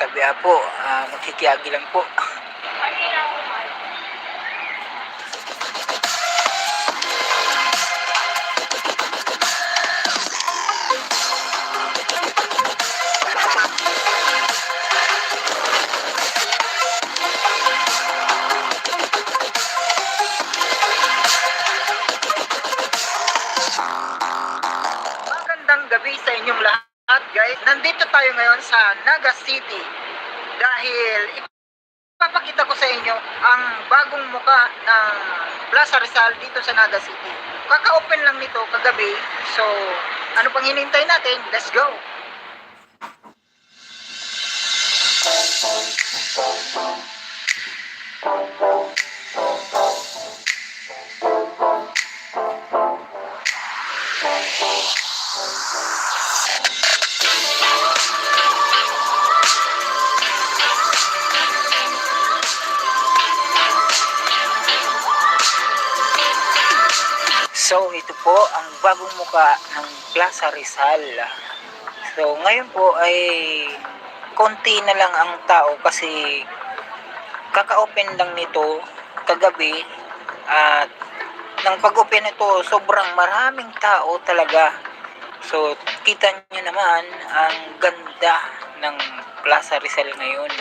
Speaker 1: Tabi po, makikiagi lang po.
Speaker 3: Magandang gabi sa inyong lahat, guys. Nandito tayo ngayon sa Naga City dahil ipapakita ko sa inyo ang bagong muka ng Plaza Rizal dito sa Naga City. Kaka-open lang nito kagabi. So, ano pang hinihintay natin? Let's go!
Speaker 1: So, ito po ang bagong muka ng Plaza Rizal. So, ngayon po ay konti na lang ang tao kasi kaka-open lang nito kagabi at nang pag-open nito sobrang maraming tao talaga. So, kita nyo naman ang ganda ng Plaza Rizal ngayon.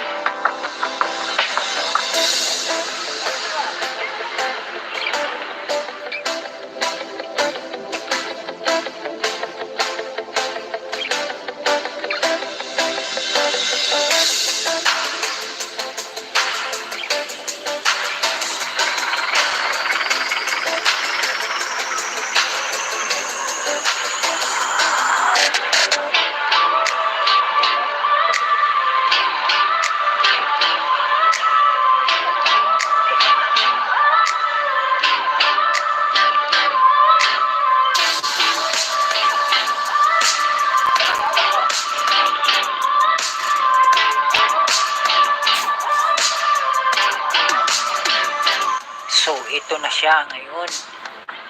Speaker 1: ito na siya ngayon.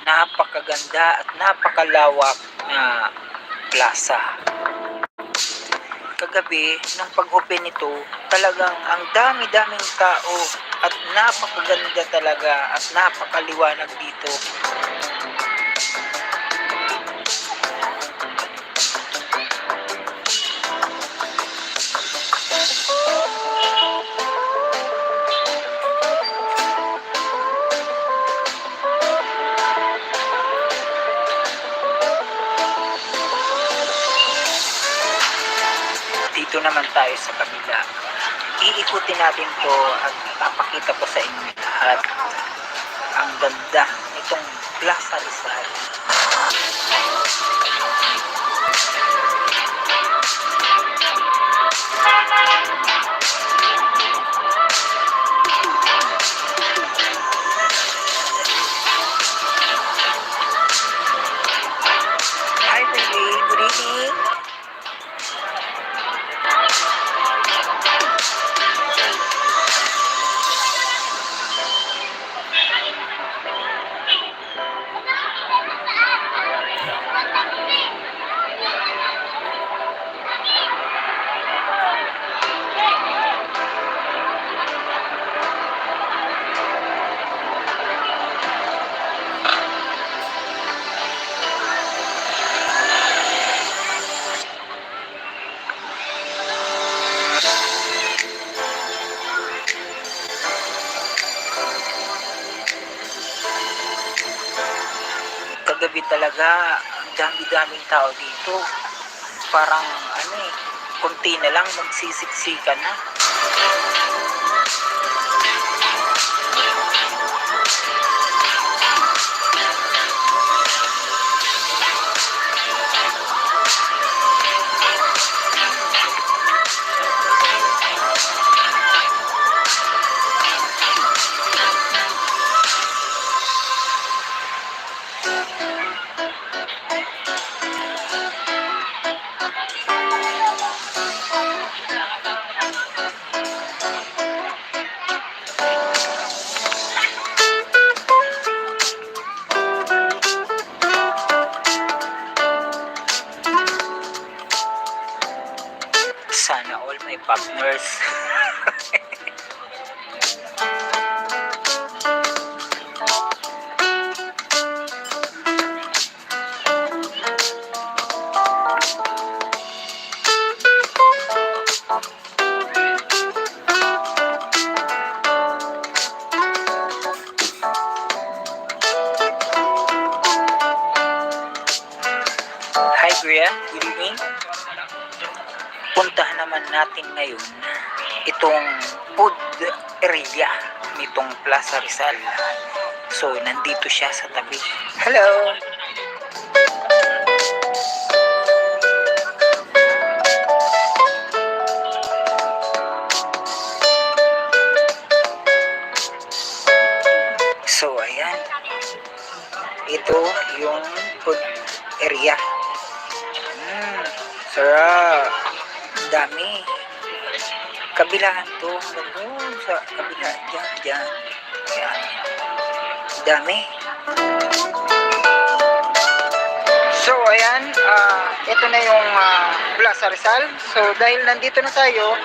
Speaker 1: Napakaganda at napakalawak na plaza. Kagabi, nung pag-open nito, talagang ang dami-daming tao at napakaganda talaga at napakaliwanag dito. Dito naman tayo sa kabila. Iikutin natin to at ipapakita ko sa inyo lahat. Ang ganda nitong Plaza Rizal. Hi, baby. Good evening. Kagabi talaga, ang dami-daming tao dito. Parang konti na lang magsisiksikan na. Sana all my partners. Hi Kuya, good evening. Puntahan naman natin ngayon itong food area nitong Plaza Rizal. So, nandito siya sa tabi. Hello! So, ayan. Ito yung food area. Sarap! Dami. Kabilaan to. Doon sa kabila. Diyan. Ayan. Dami. So, ayan. Ito na yung Plaza Rizal. So, dahil nandito na tayo,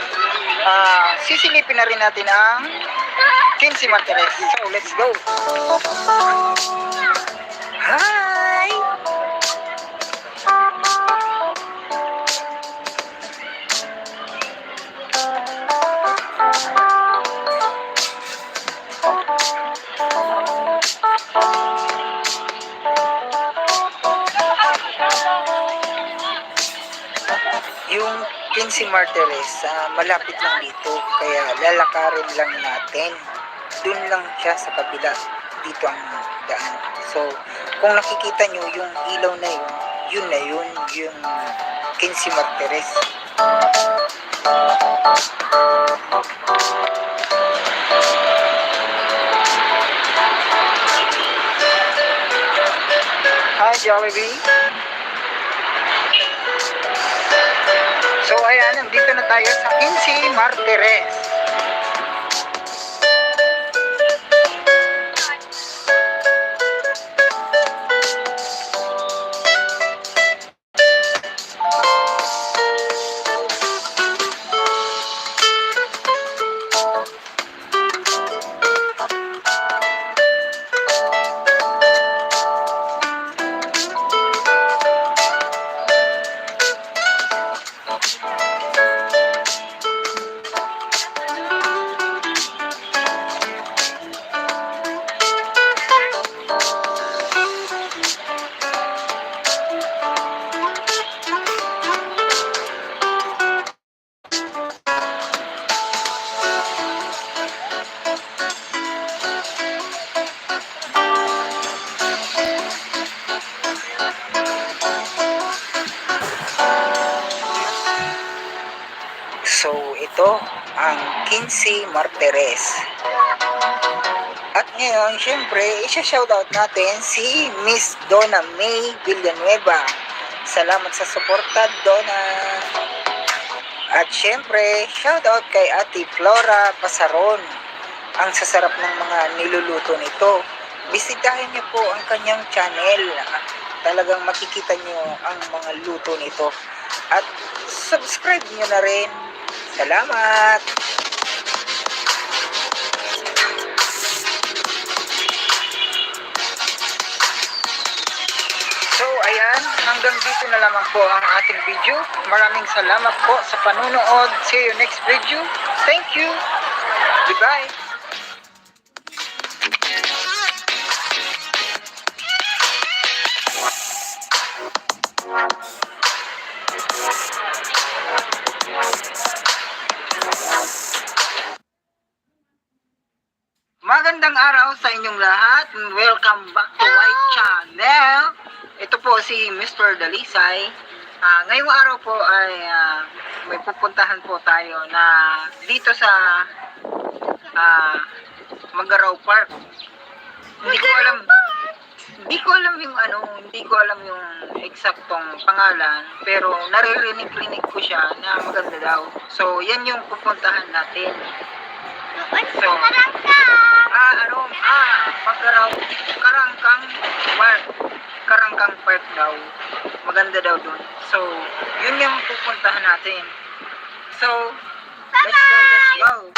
Speaker 1: sisilipin na rin natin ang 15 Martires. So, let's go. Hi! Yung 15 Martires, malapit lang dito, kaya lalakarin lang natin. Doon lang siya sa kabila, dito ang daan. So, kung nakikita nyo yung ilaw na yun na yun, yung 15 Martires. Hi, Jollibee. So ayan, nandito na tayo sa 15 Martires. So, ito ang 15 Martires. At ngayon, syempre, isa-shoutout natin si Miss Donna May Villanueva. Salamat sa suporta, Donna. At syempre, shoutout kay Ate Flora Pasaron. Ang sasarap ng mga niluluto nito. Bisitahin niyo po ang kanyang channel. Talagang makikita niyo ang mga luto nito. At subscribe niyo na rin. Salamat! So ayan, hanggang dito na lamang po ang ating video. Maraming salamat po sa panunood. See you next video. Thank you. Goodbye. Magandang araw sa inyong lahat. Welcome back to my channel. Ito po si Mr. Dalisay. Ngayong araw po ay may pupuntahan po tayo na dito sa Magaraw Park. Hindi ko alam yung eksaktong pangalan, pero naririnig-rinig ko siya na maganda daw. So, yan yung pupuntahan natin. So, Magaraw, Karangkang Park daw. Maganda daw dun. So, yun yung pupuntahan natin. So, let's go.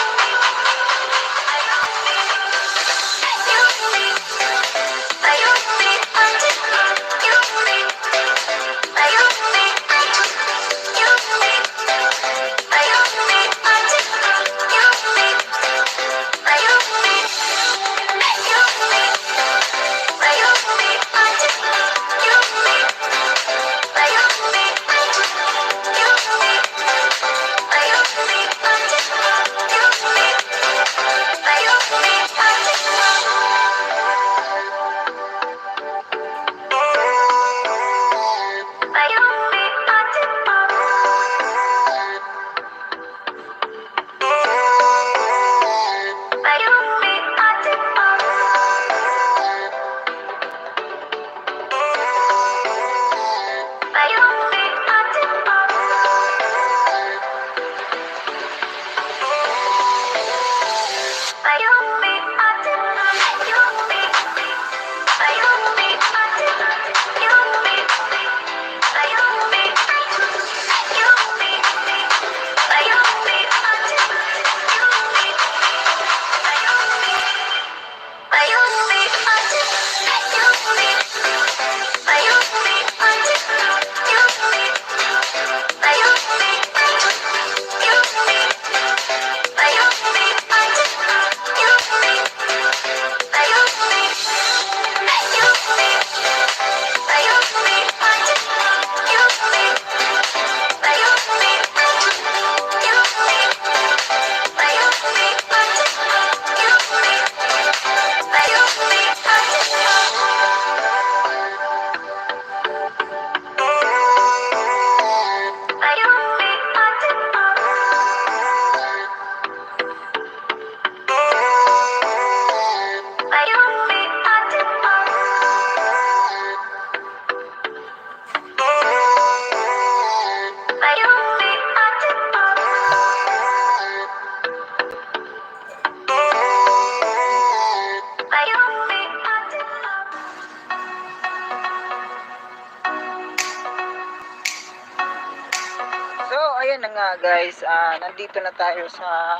Speaker 1: Ayan na nga guys, nandito na tayo sa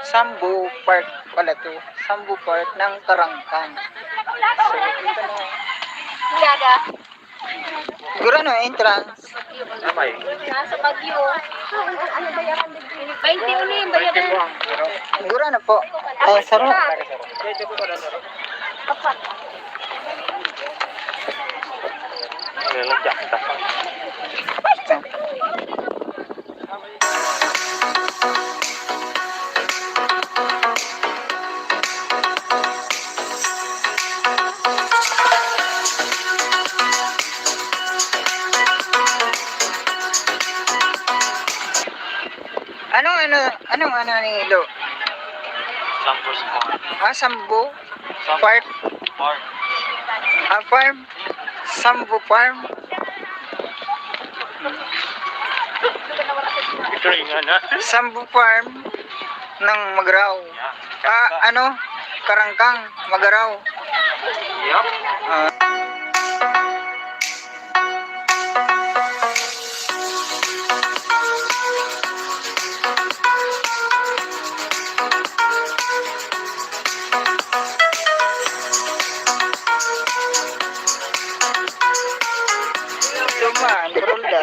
Speaker 1: Sambu Park pala to. Sambu Park ng Karangkang. So, dito na. Siguro no, entrance.
Speaker 2: Amay.
Speaker 5: Nasa Bagyo. Ano ba yan? 20 uli yung bayadan.
Speaker 1: Siguro na po. Ay, sarap.
Speaker 5: Apat.
Speaker 3: Anong ni Lo?
Speaker 2: Sampers mo.
Speaker 3: Sambo? Farm? Farm? Sambo Farm?
Speaker 2: Ito rin nga na.
Speaker 3: Sambo Farm ng Magraw. Karangkang, Magaraw.
Speaker 2: Yup.
Speaker 3: Tuman, Rolda.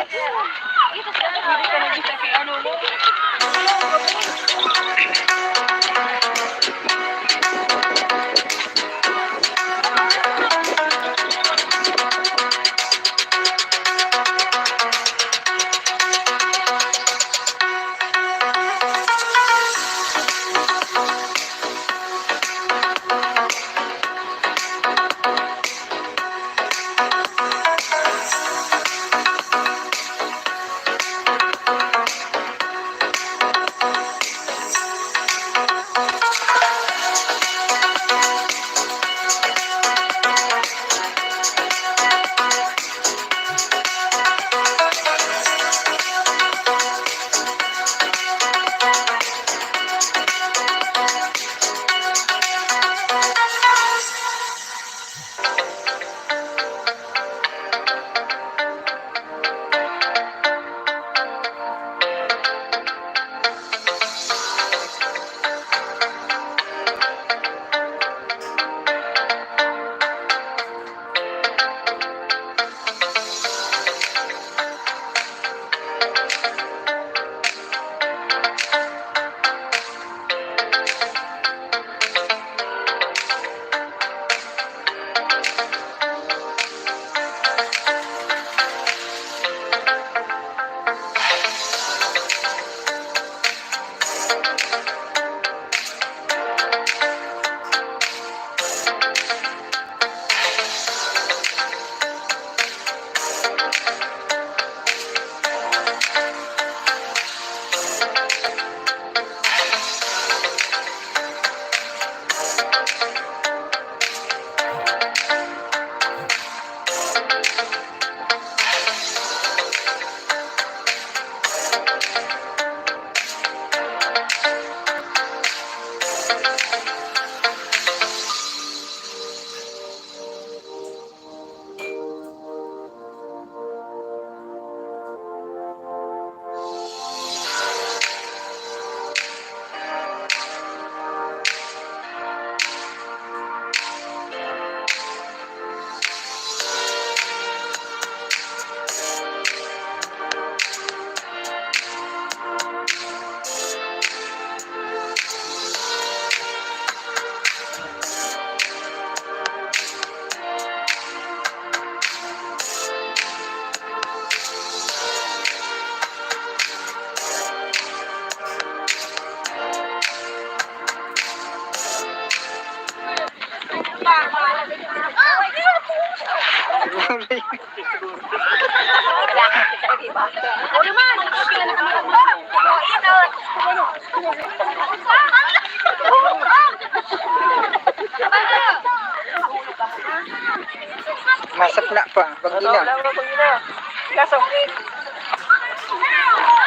Speaker 3: Masapna pa, pag gina.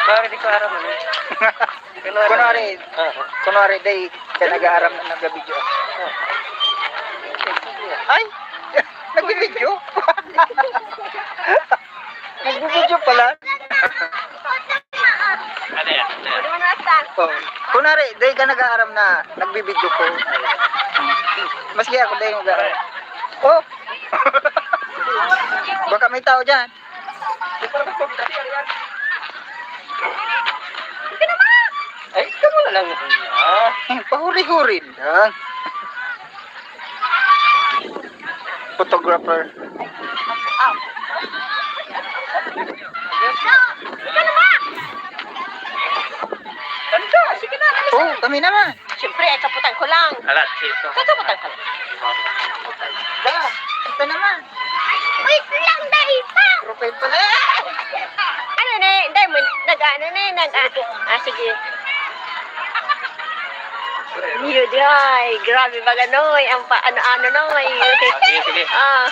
Speaker 2: Bakit di ko harap mo?
Speaker 3: Kunwari, day, ka nag-aaram na nag-video. Ay! Nag-video? Nag-video pala?
Speaker 2: Ano yan?
Speaker 3: Oh. Kunwari, day ka nag-aaram na nagbibideo ko. Maski ako day mag-aaram. Oh! Baka may tao dyan.
Speaker 2: Ay, kamo na lang.
Speaker 3: Pahuri-huri lang. Photographer. Oh, kami naman.
Speaker 6: Siyempre, ay kaputan ko lang.
Speaker 2: Alat, sito.
Speaker 6: Kakaputan ko lang.
Speaker 3: Da, ito naman.
Speaker 6: Wait lang, dahil pa!
Speaker 3: Profile pala.
Speaker 6: Ano na, dahil mo, nag-ano na, sige. di ay. Grabe ba ganoy? Ang ano noy.
Speaker 2: Sige, sige.
Speaker 6: Ah.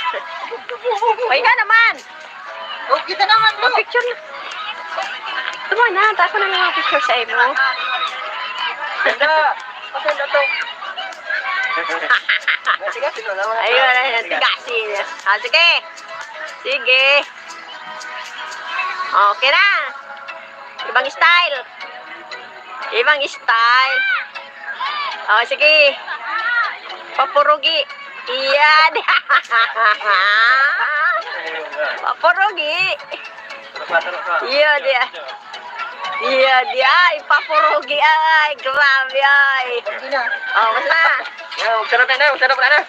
Speaker 6: May ka naman.
Speaker 3: Oh, kita naman mo.
Speaker 6: Picture na. Tama na, tako na lang ang picture sa imo.
Speaker 2: Ganda. Maganda to. Sige, sige naman.
Speaker 6: Ayun, ayun, tigasin. Ah, sige. Sige. Okay na. Ibang style. Ibang style. Oh, sige. Papurugi. Iyan. Papurugi. Iya dia. Iya dia. Ay, papurugi ay. Grabe ay. Oh, mas na.
Speaker 2: Sarap na, sarap na.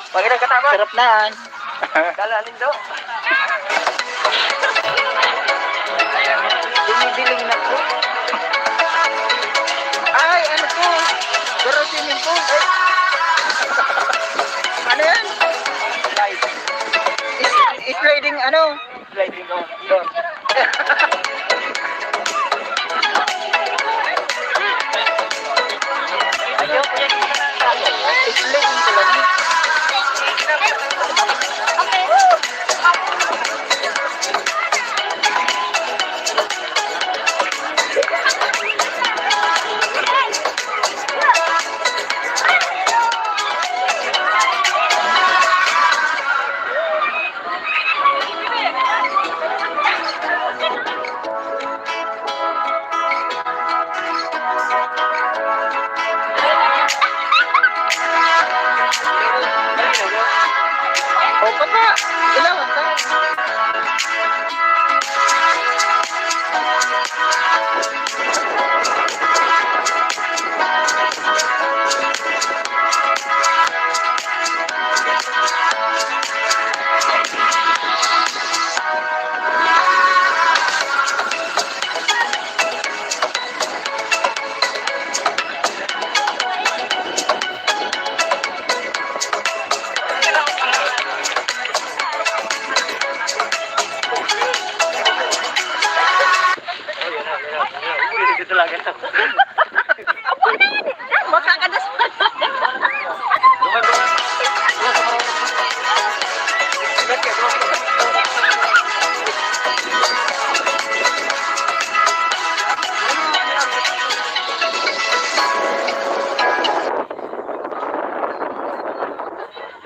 Speaker 2: Pagkita katama.
Speaker 3: Sarap naan.
Speaker 2: Kalalin do.
Speaker 3: Dumidiling na po. Ay, ano po? Pero swimming pool. Ano yan? Sliding ano?
Speaker 2: Sliding doon. Ayaw, kuya.
Speaker 3: Sliding pala niya. O, pata. Kailangan ka.
Speaker 2: Dito lang ito.
Speaker 6: Makakadas pa.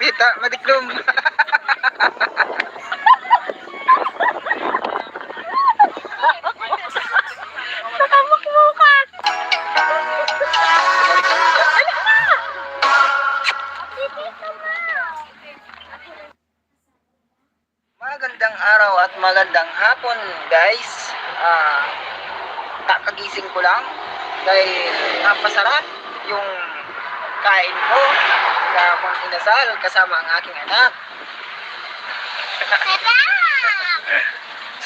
Speaker 3: Bita, madiklom.
Speaker 6: Nakamukmuka.
Speaker 3: Magandang araw at magandang hapon, guys. Kakagising ko lang dahil napasarap yung kain ko na akong inasal kasama ang aking anak.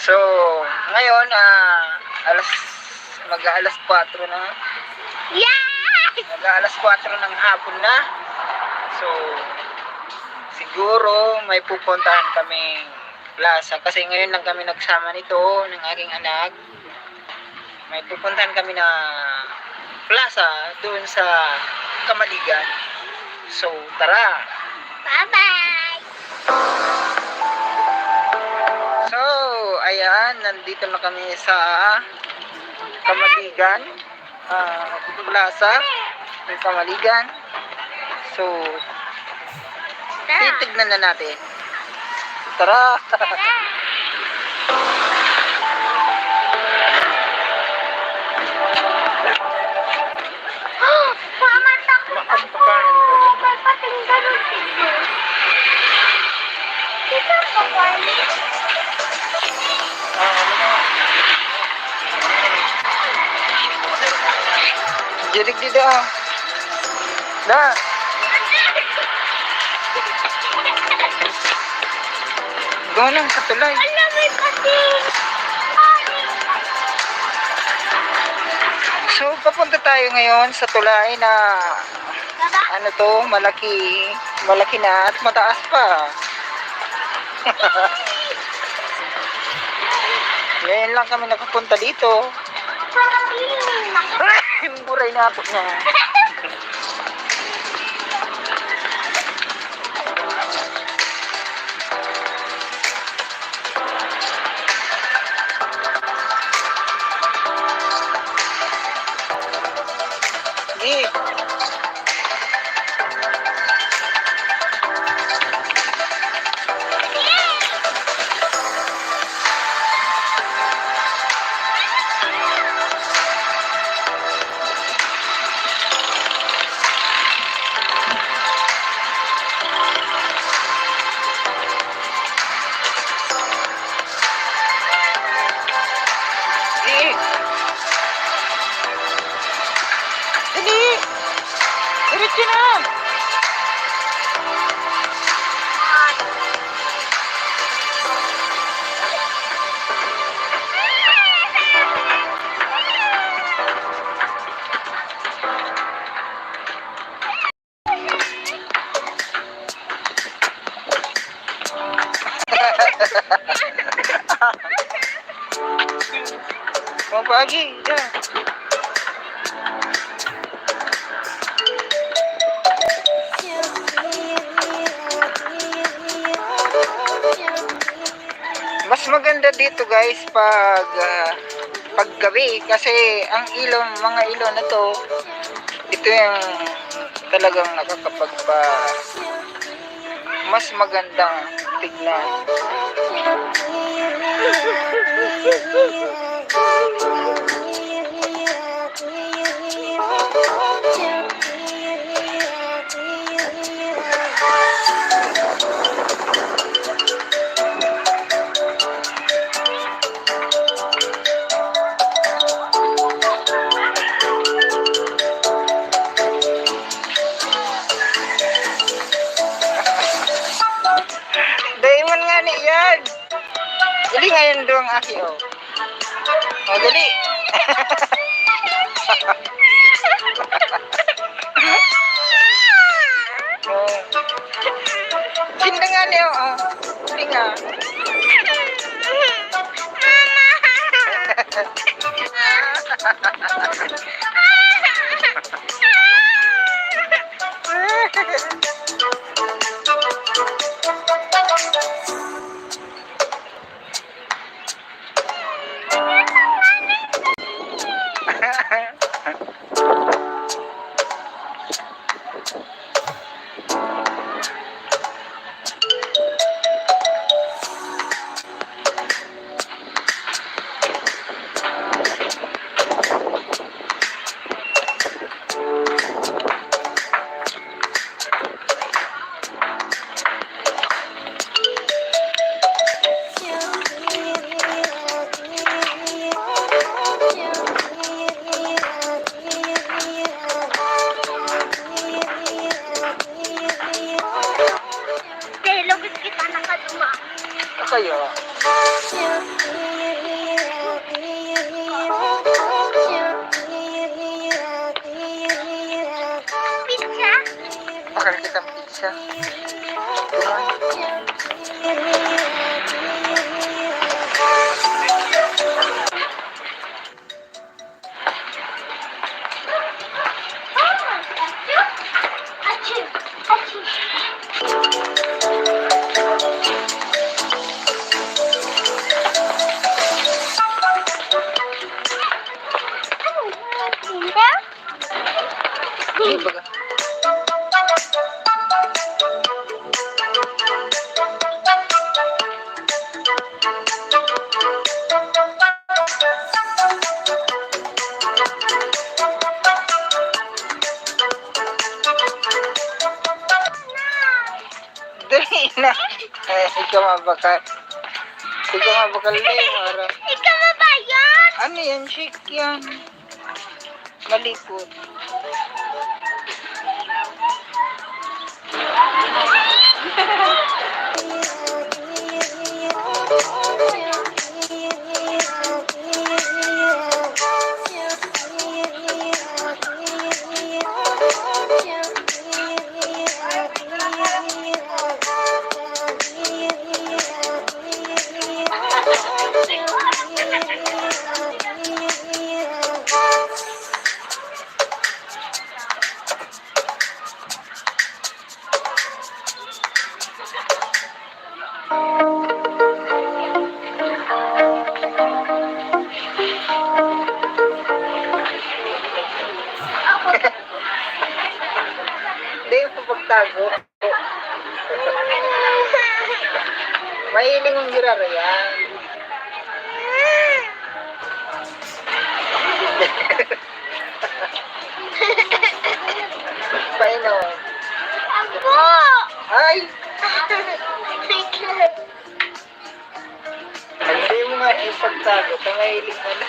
Speaker 3: So, ngayon, mag-aalas 4 na. Mag-aalas 4 ng hapon na. So, siguro may pupuntahan kaming plaza kasi ngayon lang kami nagsama nito ng aking anak. May pupuntahan kami na plaza doon sa Kamaligan. So, tara.
Speaker 6: Bye-bye.
Speaker 3: So, ayan, nandito na kami sa Kamaligan. Plaza ng Kamaligan. So, titignan na natin. Tara!
Speaker 6: Mama, takot ako. May pating ganun dito. Dito pa ba?
Speaker 3: Jirik dito ah. Na! Ganun sa tulay.
Speaker 6: Alam, may pating.
Speaker 3: So, papunta tayo ngayon sa tulay na ano to, malaki na at mataas pa. Ngayon lang kami nakapunta dito. Buray na po niya. Sige. Sige. Dali. Diretso na. Pagi, ya. Mas maganda dito guys paggabi kasi ang mga ilong na to ito yung talagang nakakapagpa mas magandang tignan. Diamond nga ni yan. Dali ngayon doang aki oh. Oh, dali. Oh. Sinda nga niyo oh. Dali nga. Kayo. Bakal kita pizza. Ini baga. Dali na. Ikaw mabakal. Ikaw mabakal din, Mara.
Speaker 5: Ikaw ba ba yan?
Speaker 3: Ano yan? Shake yan. Malipot. magtago. Mahiling mong girara yan. Painom.
Speaker 5: Apo!
Speaker 3: Ay! Hindi mo nga ipagtago. Pangahiling mo na.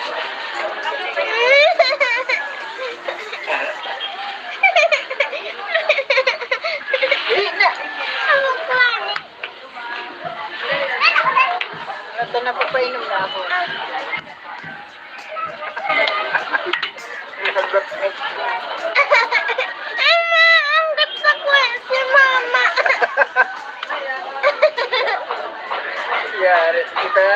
Speaker 3: Ito na papainom na ako.
Speaker 5: Mama, ang ganda ko si Mama.
Speaker 3: Yari kita.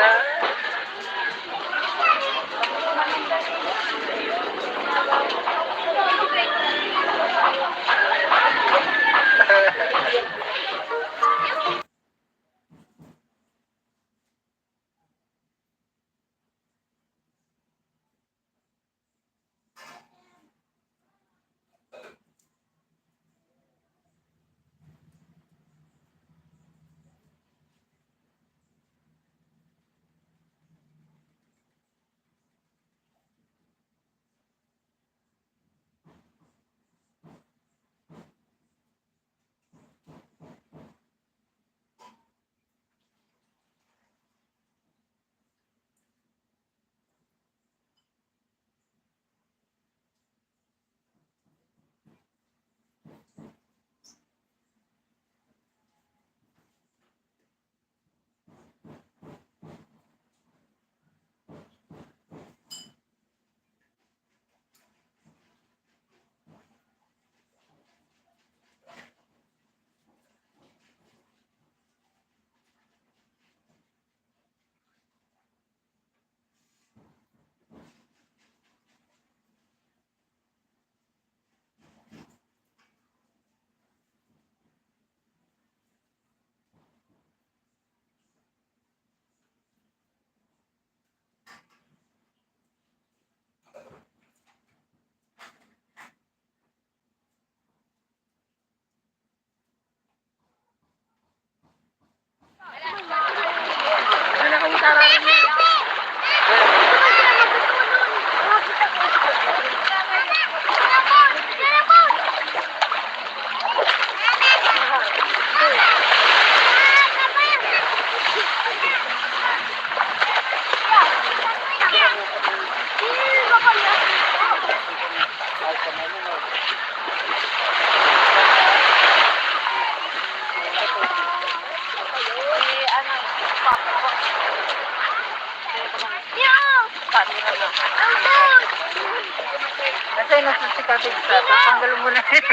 Speaker 3: Kasi nasusikapin sa tanggal mo na yun.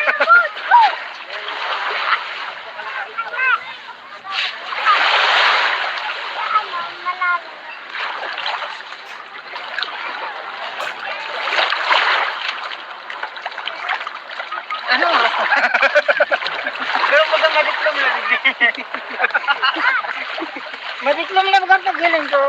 Speaker 3: Ano oras na? Pero baga madiplom na din. Madiplom na baga paghiling ko.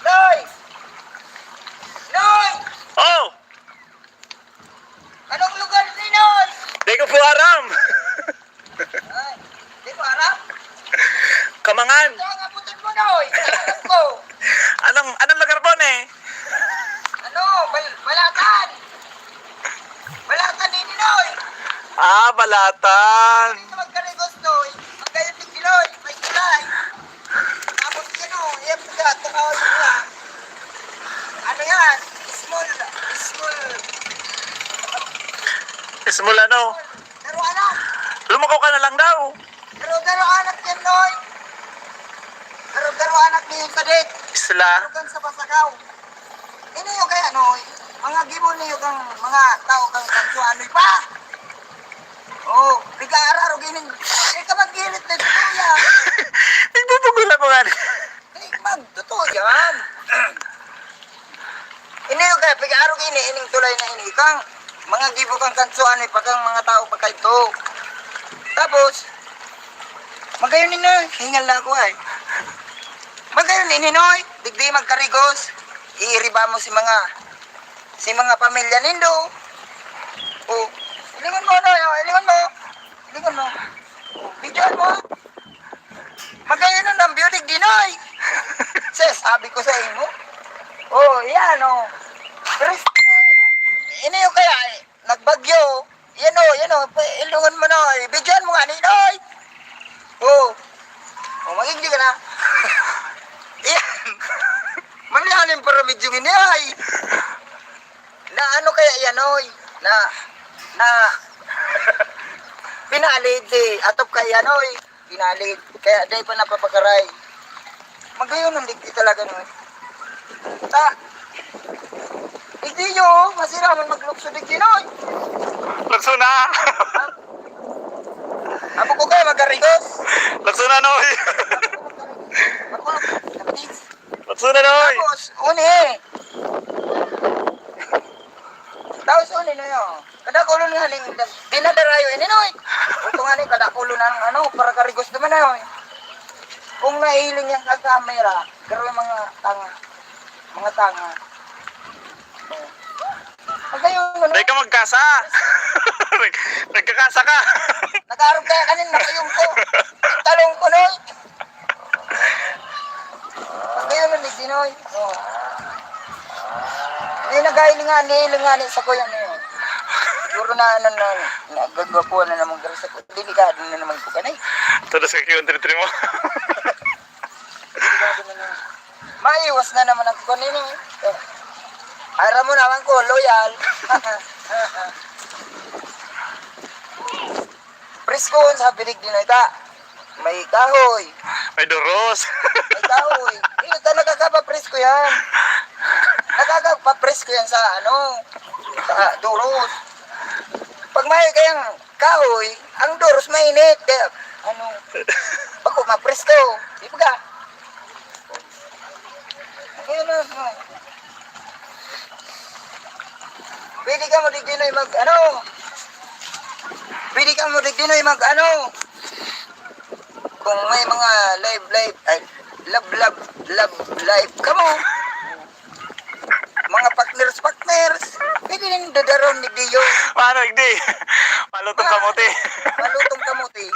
Speaker 3: Noy! Noy!
Speaker 6: Oh!
Speaker 3: Anong lugar ni Noy?
Speaker 6: Di ko po aram!
Speaker 3: Ay, di ko alam.
Speaker 6: Kamangan!
Speaker 3: Ang abutin mo, Noy. Alam ko.
Speaker 6: Anong lugar po, ne?
Speaker 3: Ano? Balatan. Balatan din ni Noy.
Speaker 6: Ah, Balatan!
Speaker 3: Ito magkarigos, Noy. Magkayon ni Noy. May tulay. Tapos yan, o. Yan, tukaw yun lang. Ano yan? Small.
Speaker 6: Small ano?
Speaker 3: Pero anak.
Speaker 6: Lumakaw ka na lang daw.
Speaker 3: Pero anak yan, Noy. Pero anak niyo yung kadit.
Speaker 6: Isla.
Speaker 3: Kang sa pasakaw. Ini yung kaya, Noy. Mga gibon niyo kang mga tao kang kansuanoy pa. Oh, liga-araro ginin. Ka mag-gilit na tuya.
Speaker 6: Nagpupugula ko nga.
Speaker 3: Totoo yan. Ini yung kaya, liga-araro ginin, ining tulay na ini. Kang mga gibo kang kansuanoy pa kang mga tao pa kayo. Tapos, magayon ni Noy. Hingal na ako ay. Magayon ni Noy. Digdi magkarigos. Iiriba mo si mga pamilya nindo. Oh, ilingon mo, Noy. Oh, ilingon mo. Bidyoan mo. Magayon nun ang beauty di, Noy. Sabi ko sa inyo. Oh, yan, oh. Pero, ini yung kaya, nagbagyo. Yan, ilungan mo, Noy. Bidyoan mo nga ni Noy. Oh, magiging ka na. Yan. Malihanin para medyo ay. Na ano kaya yan, Noy? Na pinalid atop kaya, Noy. Pinalid. Kaya day pa napapakaray. Magayon ng digdi talaga, Noy. Digdi nyo, masira man maglukso digdi, Noy.
Speaker 6: Lakso na!
Speaker 3: Amo ko kayo magarigos.
Speaker 6: Lakso na, Noy!
Speaker 3: Makulog. Kapatid.
Speaker 6: Lakso na, Noy!
Speaker 3: Tapos, uni. Tapos uni na yun. Kadakulo ni haling dinadarayo ini, Noy. Ito nga ni kadakulo ng para karigos naman na yun. Kung nahiling yung kakamera, pero yung mga tanga. Magayon,
Speaker 6: Di ka magkasa! Nagkakasa ka!
Speaker 3: nag-arap kaya kanin, nakayong ko. Talong ko, Noy. Magayon, hindi, Noy. Oh. Nagailingan sa kuya niyo. Siguro na nagagawa na naman garo sa kuya. Delikado na naman ko kanay.
Speaker 6: Tapos ka kiyon mo.
Speaker 3: Delikado na naman. Maiwas na naman ang kuya niyo. Ara mo naman ko, loyal. Presko sa pilig din ita. May kahoy.
Speaker 6: May doros.
Speaker 3: May kahoy. Ito nakakapa-presko yan. Nakakapa-presko yan sa sa duros. Pag may kayang kahoy, ang duros mainit. Kaya, bako ma-presko. Di ba ka? Kaya na, pwede ka mo digdinoy
Speaker 1: kung may mga live, ay, love live ka mo. Mga partners, pwede rin dadaron ni Dio.
Speaker 6: Paano, hindi? Malutong kamote.
Speaker 1: Malutong kamuti.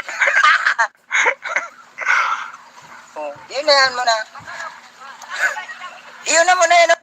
Speaker 1: Oh, yun na yan mo na. Yun na mo na yan.